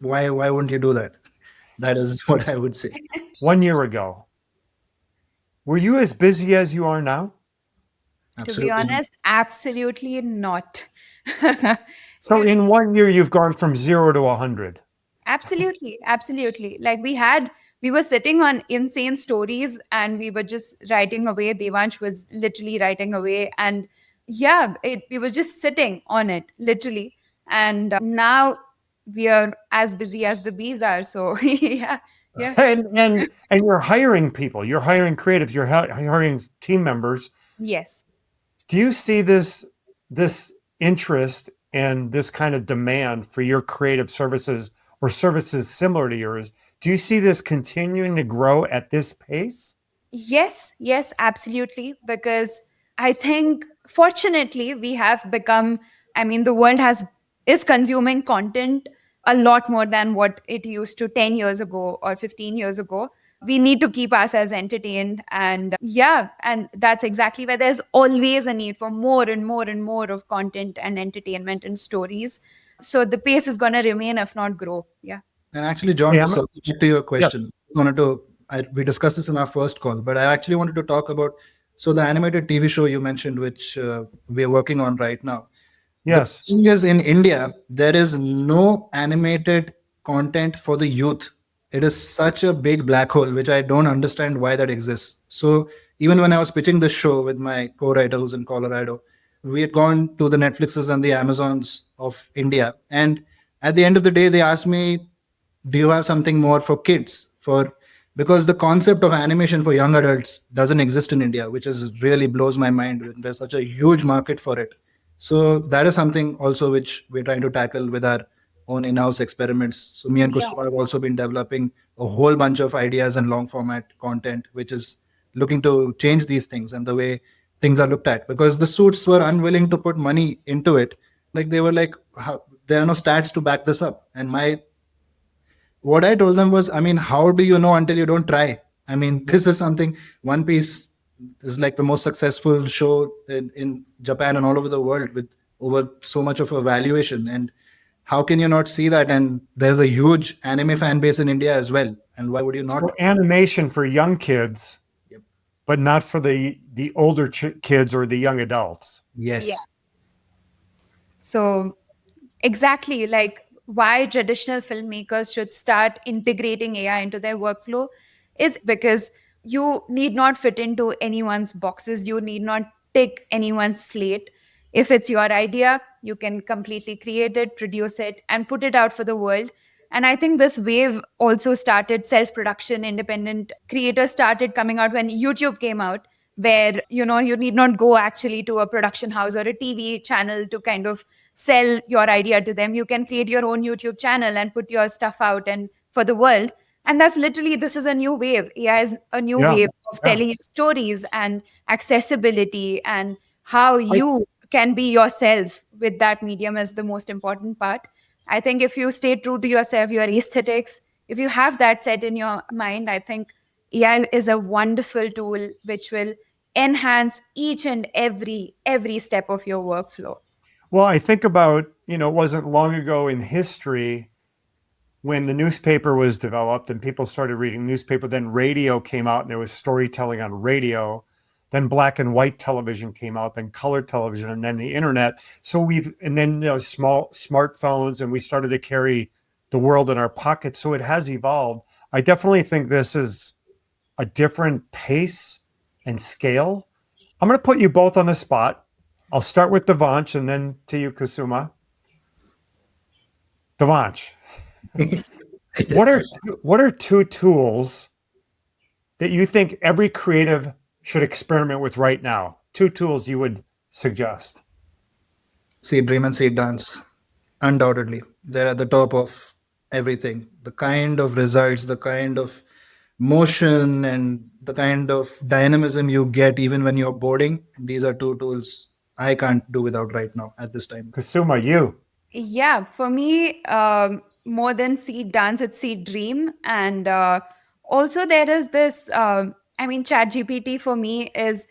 Speaker 3: Why wouldn't you do that? That is what I would say.
Speaker 1: 1 year ago, were you as busy as you are now?
Speaker 2: To be honest, absolutely not.
Speaker 1: So in 1 year, you've gone from 0 to 100.
Speaker 2: Absolutely, absolutely. Like we were sitting on insane stories and we were just writing away. Devansh was literally writing away, and yeah, we were just sitting on it, literally. And now we are as busy as the bees are. So yeah, yeah,
Speaker 1: And you're hiring people, you're hiring creative, you're hiring team members.
Speaker 2: yes.
Speaker 1: Do you see this interest and this kind of demand for your creative services or services similar to yours? Do you see this continuing to grow at this pace?
Speaker 2: Yes, yes, absolutely. Because I think fortunately we have become, I mean, the world is consuming content a lot more than what it used to 10 years ago or 15 years ago. We need to keep ourselves entertained. And yeah, and that's exactly where there's always a need for more and more and more of content and entertainment and stories. So the pace is going to remain, if not grow. Yeah.
Speaker 3: And actually, John,
Speaker 1: Yeah,
Speaker 3: to circle back to your
Speaker 1: yeah,
Speaker 3: question, we discussed this in our first call, but I actually wanted to talk about so the animated TV show you mentioned, which we are working on right now. The
Speaker 1: yes.
Speaker 3: thing is, in India, there is no animated content for the youth. It is such a big black hole, which I don't understand why that exists. So even when I was pitching this show with my co-writer who's in Colorado, we had gone to the Netflixes and the Amazons of India, and at the end of the day, they asked me, do you have something more for kids, for because the concept of animation for young adults doesn't exist in India, which is really blows my mind. There's such a huge market for it. So that is something also which we're trying to tackle with our own in-house experiments. So me and
Speaker 2: Yeah.
Speaker 3: Kusuma have also been developing a whole bunch of ideas and long format content which is looking to change these things and the way things are looked at, because the suits were unwilling to put money into it. Like they were like, there are no stats to back this up. And my what I told them was, I mean, how do you know until you don't try? I mean, this is something. One Piece is like the most successful show in Japan and all over the world with over so much of a valuation. And how can you not see that? And there's a huge anime fan base in India as well. And why would you not?
Speaker 1: So animation for young kids,
Speaker 3: Yep.
Speaker 1: but not for the older kids or the young adults.
Speaker 3: Yes.
Speaker 2: Yeah. So exactly, like why traditional filmmakers should start integrating AI into their workflow is because you need not fit into anyone's boxes. You need not tick anyone's slate. If it's your idea, you can completely create it, produce it, and put it out for the world. And I think this wave also started self production, independent creators started coming out when YouTube came out, where you need not go actually to a production house or a TV channel to kind of sell your idea to them. You can create your own YouTube channel and put your stuff out and for the world. And that's literally, this is a new wave. AI is a new
Speaker 1: Yeah,
Speaker 2: wave of
Speaker 1: yeah.
Speaker 2: telling you stories and accessibility, and how
Speaker 1: I-
Speaker 2: you can be yourself with that medium is the most important part. I think if you stay true to yourself, your aesthetics, if you have that set in your mind, I think AI is a wonderful tool which will enhance each and every step of your workflow.
Speaker 1: Well, I think about, it wasn't long ago in history when the newspaper was developed and people started reading newspaper, then radio came out and there was storytelling on radio. Then black and white television came out, then color television, and then the internet. So and then small smartphones, and we started to carry the world in our pockets. So it has evolved. I definitely think this is a different pace and scale. I'm going to put you both on the spot. I'll start with Devansh and then to you, Kusuma. Devansh, what are two tools that you think every creative should experiment with right now? Two tools you would suggest?
Speaker 3: Seed Dream and Seed Dance. Undoubtedly. They're at the top of everything. The kind of results, the kind of motion, and the kind of dynamism you get even when you're boarding. These are two tools I can't do without right now at this time.
Speaker 1: Kusuma, you.
Speaker 2: Yeah, for me, more than Seed Dance, it's Seed Dream. And also, there is this, ChatGPT for me is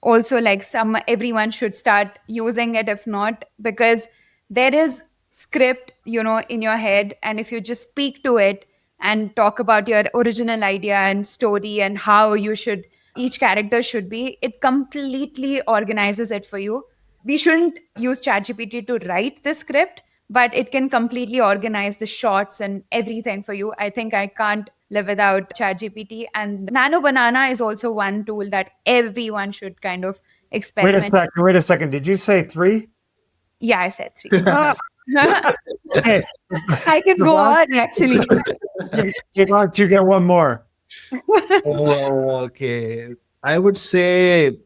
Speaker 2: also like everyone should start using it, if not, because there is script, in your head. And if you just speak to it and talk about your original idea and story and how each character should be, it completely organizes it for you. We shouldn't use ChatGPT to write the script, but it can completely organize the shots and everything for you. I think I can't live without ChatGPT. And Nano Banana is also one tool that everyone should kind of experiment.
Speaker 1: Wait a second. Did you say 3?
Speaker 2: Yeah, I said 3. Oh.
Speaker 1: Hey,
Speaker 2: I can go on actually.
Speaker 1: why don't you get one more?
Speaker 3: Oh, okay. I would say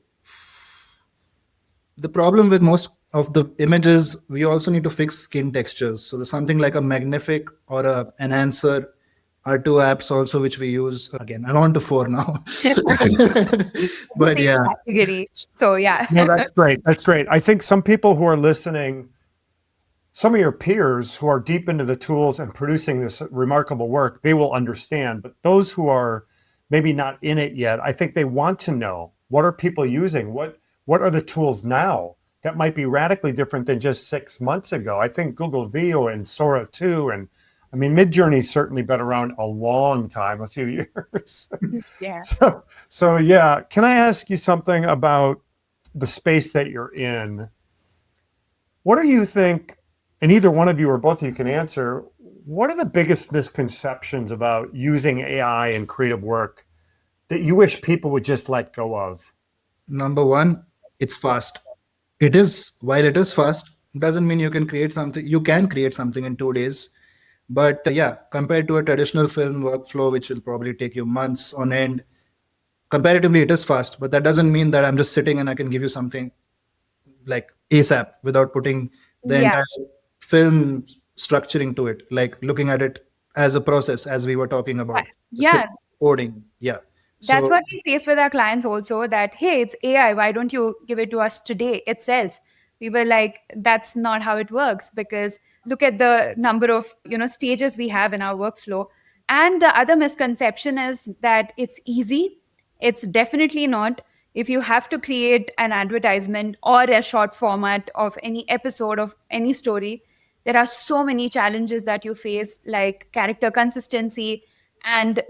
Speaker 3: the problem with most of the images, we also need to fix skin textures. So there's something like a Magnific or a Enhancer are 2 apps also which we use. Again, I'm on to 4 now. But
Speaker 2: Same
Speaker 3: yeah.
Speaker 2: category. So yeah.
Speaker 1: No, that's great. That's great. I think some people who are listening, some of your peers who are deep into the tools and producing this remarkable work, they will understand. But those who are maybe not in it yet, I think they want to know, what are people using? What are the tools now that might be radically different than just 6 months ago? I think Google Veo and Sora 2, and I mean, Midjourney's certainly been around a long time, a few years.
Speaker 2: Yeah.
Speaker 1: So yeah, can I ask you something about the space that you're in? What do you think, and either one of you or both of you can answer, what are the biggest misconceptions about using AI in creative work that you wish people would just let go of?
Speaker 3: Number 1, it's fast. While it is fast, doesn't mean you can create something. You can create something in 2 days. But yeah, compared to a traditional film workflow, which will probably take you months on end, comparatively it is fast. But that doesn't mean that I'm just sitting and I can give you something like ASAP without putting the entire film structuring to it, like looking at it as a process, as we were talking about.
Speaker 2: Yeah.
Speaker 3: Coding. Yeah.
Speaker 2: That's what we face with our clients also, that, hey, it's AI. Why don't you give it to us today itself? We were like, that's not how it works, because look at the number of, stages we have in our workflow. And the other misconception is that it's easy. It's definitely not. If you have to create an advertisement or a short format of any episode of any story, there are so many challenges that you face, like character consistency and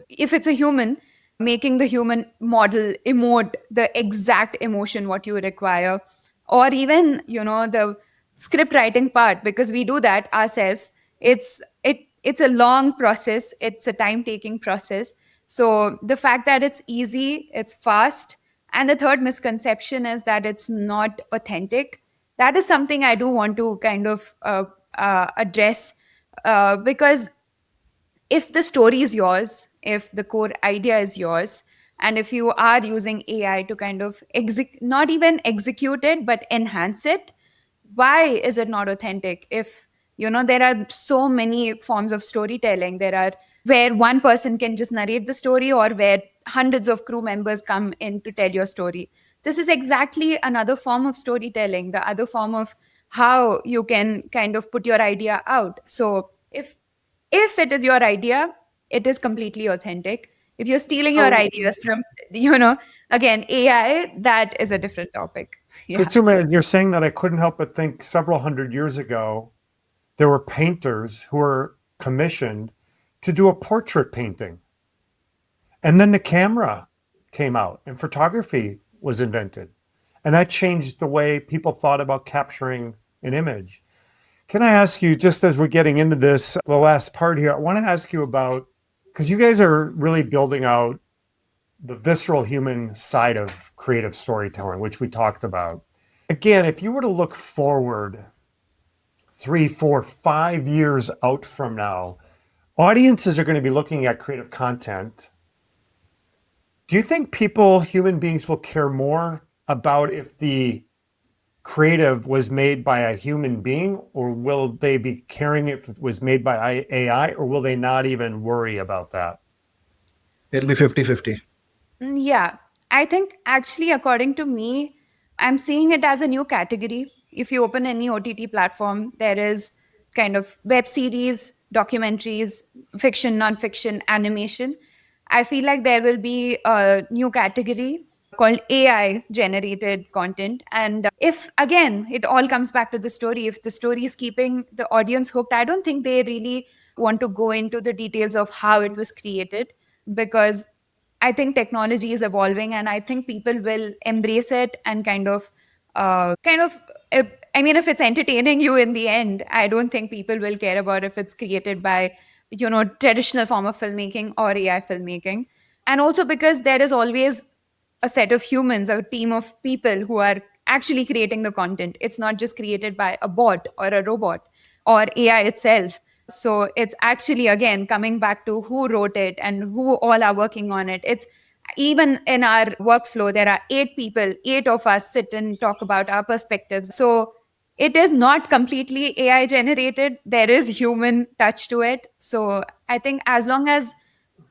Speaker 2: if it's a human, making the human model emote the exact emotion what you require, or even the script writing part, because we do that ourselves. It's a long process. It's a time taking process. So the fact that it's easy, it's fast, and the third misconception is that it's not authentic. That is something I do want to kind of address, because if the story is yours, if the core idea is yours, and if you are using AI to kind of not even execute it, but enhance it, why is it not authentic? If, there are so many forms of storytelling. There are where one person can just narrate the story, or where hundreds of crew members come in to tell your story. This is exactly another form of storytelling, the other form of how you can kind of put your idea out. So if it is your idea, it is completely authentic. If you're stealing your ideas from, again, AI, that is a different topic. Yeah.
Speaker 1: Kusuma, you're saying that. I couldn't help but think several hundred years ago, there were painters who were commissioned to do a portrait painting. And then the camera came out and photography was invented. And that changed the way people thought about capturing an image. Can I ask you, just as we're getting into this, the last part here, I want to ask you about, because you guys are really building out the visceral human side of creative storytelling, which we talked about. Again, if you were to look forward 3, 4, 5 years out from now, audiences are going to be looking at creative content. Do you think human beings will care more about if the creative was made by a human being, or will they be caring if it was made by AI, or will they not even worry about that?
Speaker 3: It'll be 50-50.
Speaker 2: Yeah, I think actually, according to me, I'm seeing it as a new category. If you open any OTT platform, there is kind of web series, documentaries, fiction, non-fiction, animation. I feel like there will be a new category called AI generated content. And if, again, it all comes back to the story, if the story is keeping the audience hooked, I don't think they really want to go into the details of how it was created, because I think technology is evolving, and I think people will embrace it and kind of if it's entertaining you in the end, I don't think people will care about if it's created by, traditional form of filmmaking or AI filmmaking. And also because there is always a set of humans, a team of people who are actually creating the content. It's not just created by a bot or a robot or AI itself. So it's actually, again, coming back to who wrote it and who all are working on it. It's even in our workflow, there are 8 people, 8 of us sit and talk about our perspectives. So it is not completely AI generated. There is human touch to it. So I think as long as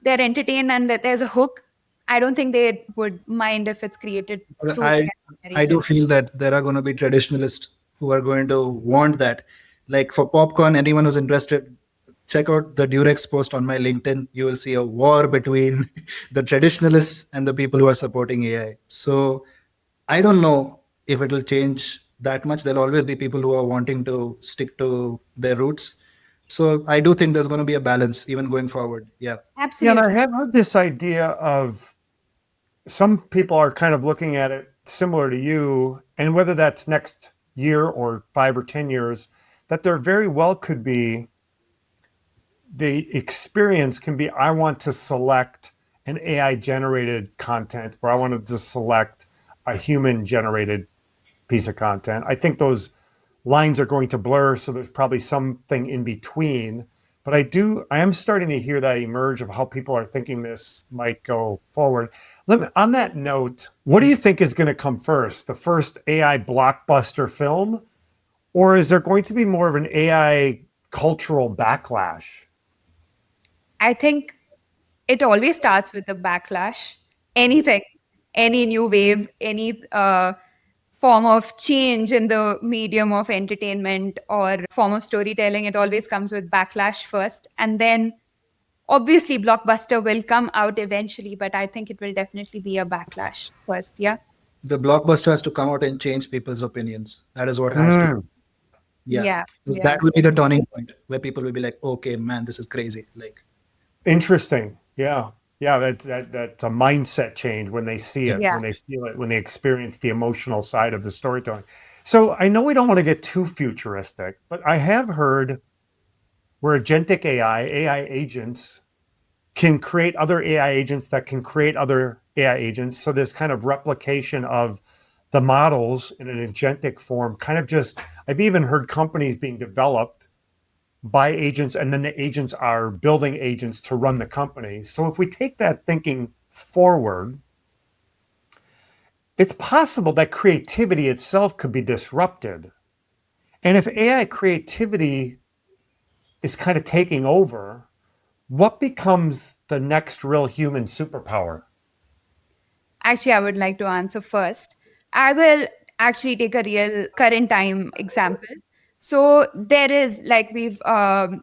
Speaker 2: they're entertained and that there's a hook, I don't think they would mind if it's created
Speaker 3: But
Speaker 2: through
Speaker 3: I
Speaker 2: AI
Speaker 3: I do
Speaker 2: generated.
Speaker 3: feel that there are going to be traditionalists who are going to want that. Like for popcorn, anyone who's interested, check out the Durex post on my LinkedIn. You will see a war between the traditionalists and the people who are supporting AI. So I don't know if it will change that much. There'll always be people who are wanting to stick to their roots. So I do think there's going to be a balance even going forward. Yeah.
Speaker 1: Yeah, and I
Speaker 2: Absolutely.
Speaker 1: have heard this idea of some people are kind of looking at it similar to you, and whether that's next year or 5 or 10 years, that there very well could be the experience can be I want to select an AI generated content or I wanted to select a human generated piece of content. I think those lines are going to blur, so there's probably something in between. But I am starting to hear that emerge of how people are thinking this might go forward. On that note, what do you think is going to come first? The first AI blockbuster film? Or is there going to be more of an AI cultural backlash?
Speaker 2: I think it always starts with a backlash. Anything, any new wave, any form of change in the medium of entertainment or form of storytelling, it always comes with backlash first. And then obviously, blockbuster will come out eventually, but I think it will definitely be a backlash first. Yeah.
Speaker 3: The blockbuster has to come out and change people's opinions. That is what has to.
Speaker 1: Mm,
Speaker 3: Yeah.
Speaker 2: Yeah.
Speaker 3: Because
Speaker 2: Yeah.
Speaker 3: that will be the turning point where people will be like, okay, man, this is crazy. Like,
Speaker 1: interesting. Yeah. Yeah, that's a mindset change when they see it,
Speaker 2: Yeah.
Speaker 1: when they feel it, when they experience the emotional side of the storytelling. So I know we don't want to get too futuristic, but I have heard where agentic AI agents can create other AI agents that can create other AI agents. So this kind of replication of the models in an agentic form, kind of just, I've even heard companies being developed by agents, and then the agents are building agents to run the company. So if we take that thinking forward, it's possible that creativity itself could be disrupted. And if AI creativity is kind of taking over, what becomes the next real human superpower?
Speaker 2: Actually, I would like to answer first. I will actually take a real current time example. So there is like we are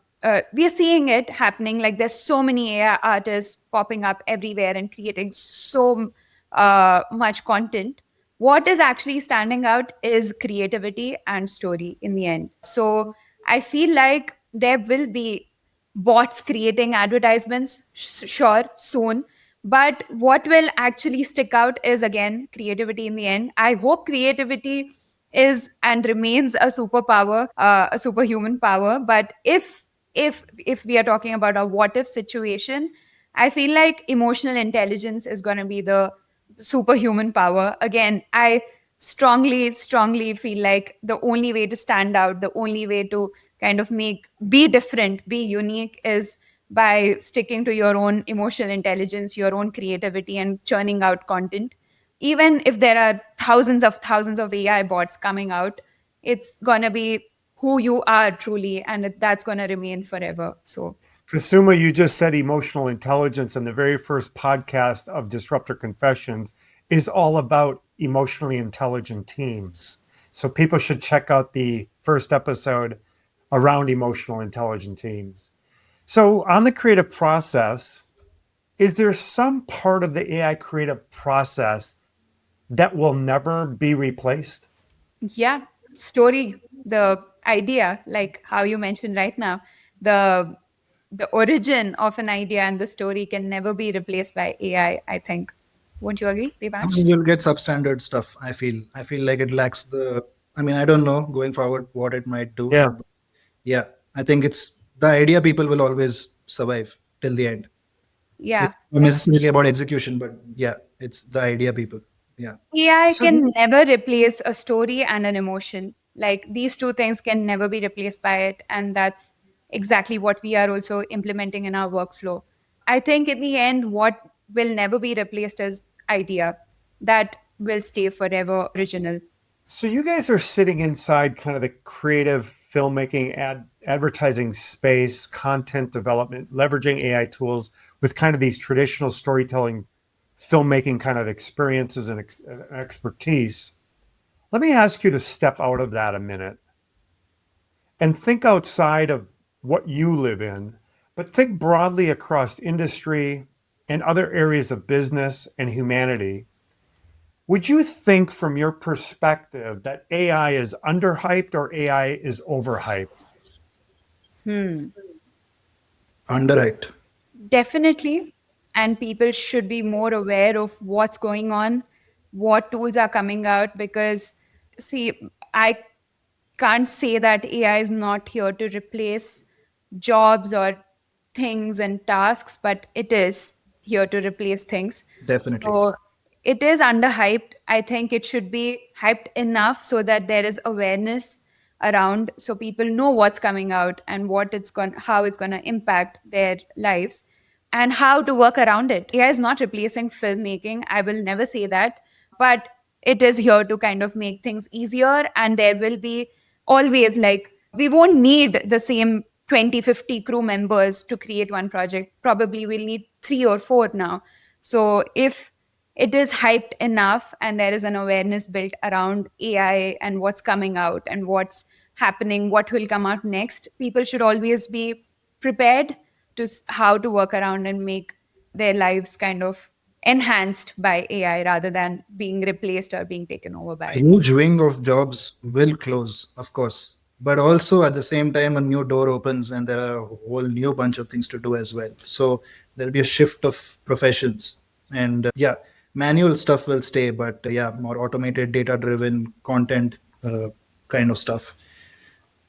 Speaker 2: seeing it happening. Like there's so many AI artists popping up everywhere and creating so much content. What is actually standing out is creativity and story in the end. So I feel like there will be bots creating advertisements, sure, soon, but what will actually stick out is again creativity in the end. I hope creativity is and remains a superpower, a superhuman power. But if we are talking about a what if situation, I feel like emotional intelligence is going to be the superhuman power. Again, I strongly feel like the only way to stand out, the only way to kind of be different, be unique is by sticking to your own emotional intelligence, your own creativity, and churning out content. Even if there are thousands of AI bots coming out, it's gonna be who you are truly, and that's gonna remain forever. So
Speaker 1: Kusuma, you just said emotional intelligence, and the very first podcast of Disruptor Confessions is all about emotionally intelligent teams. So people should check out the first episode around emotional intelligent teams. So, on the creative process, is there some part of the AI creative process that will never be replaced?
Speaker 2: yeah, story, the idea, like how you mentioned right now, the the origin of an idea and the story can never be replaced by AI, I think. Won't you agree,
Speaker 3: I
Speaker 2: Devansh?
Speaker 3: mean, you'll get substandard stuff. I feel like it lacks the I mean, I don't know going forward what it might do.
Speaker 1: Yeah.
Speaker 3: Yeah, I think it's the idea people will always survive till the end.
Speaker 2: Yeah.
Speaker 3: It's not necessarily about execution, but yeah, it's the idea people. Yeah.
Speaker 2: AI
Speaker 1: So
Speaker 2: can never replace a story and an emotion. Like these two things can never be replaced by it. And that's exactly what we are also implementing in our workflow. I think in the end, what will never be replaced is idea that will stay forever original.
Speaker 1: So you guys are sitting inside kind of the creative filmmaking, advertising space, content development, leveraging AI tools with kind of these traditional storytelling, filmmaking kind of experiences and expertise. Let me ask you to step out of that a minute and think outside of what you live in, but think broadly across industry and other areas of business and humanity. Would you think from your perspective that AI is underhyped or AI is overhyped?
Speaker 3: Underhyped.
Speaker 2: Definitely. And people should be more aware of what's going on, what tools are coming out, because, see, I can't say that AI is not here to replace jobs or things and tasks, but it is here to replace things.
Speaker 3: Definitely.
Speaker 2: So it is underhyped. I think it should be hyped enough so that there is awareness around, so people know what's coming out and how it's going to impact their lives and how to work around it. AI is not replacing filmmaking. I will never say that, but it is here to kind of make things easier. And there will be always, like, we won't need the same 20, 50 crew members to create one project. Probably we'll need 3 or 4 now. So if it is hyped enough and there is an awareness built around AI and what's coming out and what's happening, what will come out next, people should always be prepared to how to work around and make their lives kind of enhanced by AI rather than being replaced or being taken over by
Speaker 3: A
Speaker 2: it.
Speaker 3: huge wing of jobs will close, of course, but also at the same time, a new door opens and there are a whole new bunch of things to do as well. So there'll be a shift of professions. And yeah, manual stuff will stay, but yeah, more automated, data driven content kind of stuff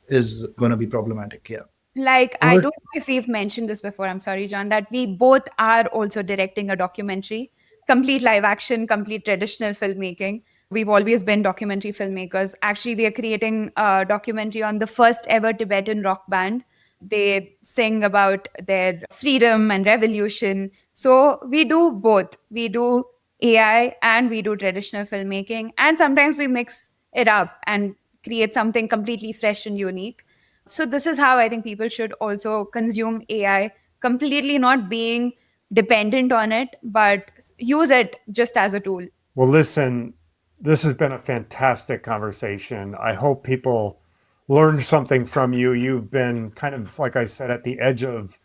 Speaker 3: is going to be problematic. Yeah.
Speaker 2: Like, I don't know if we've mentioned this before. I'm sorry, John, that we both are also directing a documentary, complete live action, complete traditional filmmaking. We've always been documentary filmmakers. Actually, we are creating a documentary on the first ever Tibetan rock band. They sing about their freedom and revolution. So we do both. We do AI and we do traditional filmmaking. And sometimes we mix it up and create something completely fresh and unique. So this is how I think people should also consume AI, completely not being dependent on it, but use it just as a tool.
Speaker 1: Well, listen, this has been a fantastic conversation. I hope people learned something from you. You've been kind of, like I said, at the edge of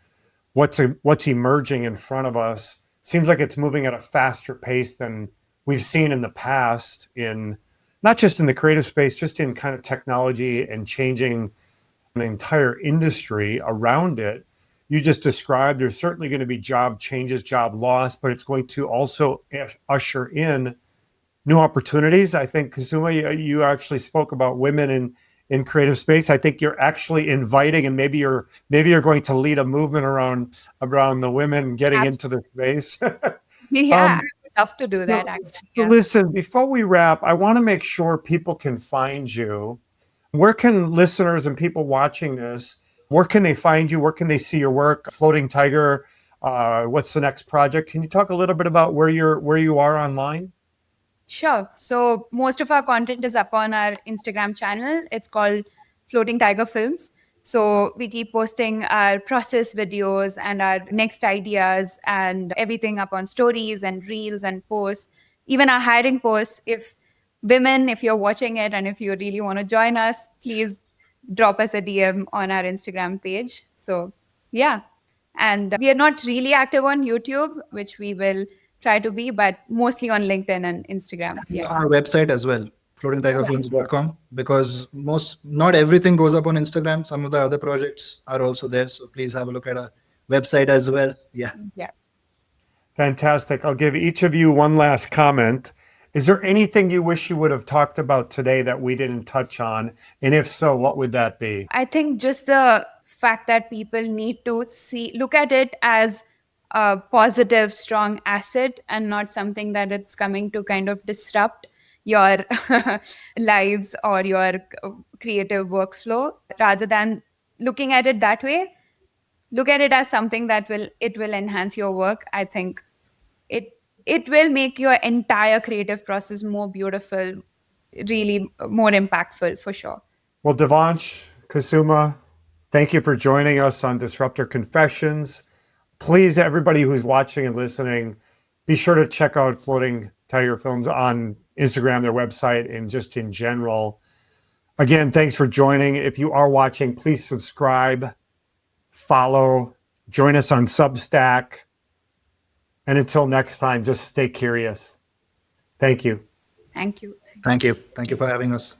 Speaker 1: what's emerging in front of us. Seems like it's moving at a faster pace than we've seen in the past, in not just in the creative space, just in kind of technology and changing an entire industry around it. You just described there's certainly going to be job changes, job loss, but it's going to also usher in new opportunities. I think, Kusuma, you actually spoke about women in creative space. I think you're actually inviting, and maybe you're going to lead a movement around the women getting into the space.
Speaker 2: Yeah, I would love to do that. Actually,
Speaker 1: so listen, before we wrap, I want to make sure people can find you. Where can listeners and people watching this, where can they find you? Where can they see your work? Floating Tiger, what's the next project? Can you talk a little bit about where you are online?
Speaker 2: Sure. So most of our content is up on our Instagram channel. It's called Floating Tiger Films. So we keep posting our process videos and our next ideas and everything up on stories and reels and posts, even our hiring posts. If you're watching it and if you really want to join us, please drop us a DM on our Instagram page. So yeah. And we are not really active on YouTube, which we will try to be, but mostly on LinkedIn and Instagram. Yeah.
Speaker 3: Our website as well, floatingtigerfilms.com, because not everything goes up on Instagram. Some of the other projects are also there. So please have a look at our website as well. Yeah.
Speaker 2: Yeah.
Speaker 1: Fantastic. I'll give each of you one last comment. Is there anything you wish you would have talked about today that we didn't touch on? And if so, what would that be?
Speaker 2: I think just the fact that people need to look at it as a positive, strong asset and not something that it's coming to kind of disrupt your lives or your creative workflow. Rather than looking at it that way, look at it as something that will enhance your work. I think it will make your entire creative process more beautiful, really more impactful for sure.
Speaker 1: Well, Devansh, Kusuma, thank you for joining us on Disruptor Confessions. Please, everybody who's watching and listening, be sure to check out Floating Tiger Films on Instagram, their website, and just in general. Again, thanks for joining. If you are watching, please subscribe, follow, join us on Substack. And until next time, just stay curious. Thank you.
Speaker 2: Thank you.
Speaker 3: Thank you for having us.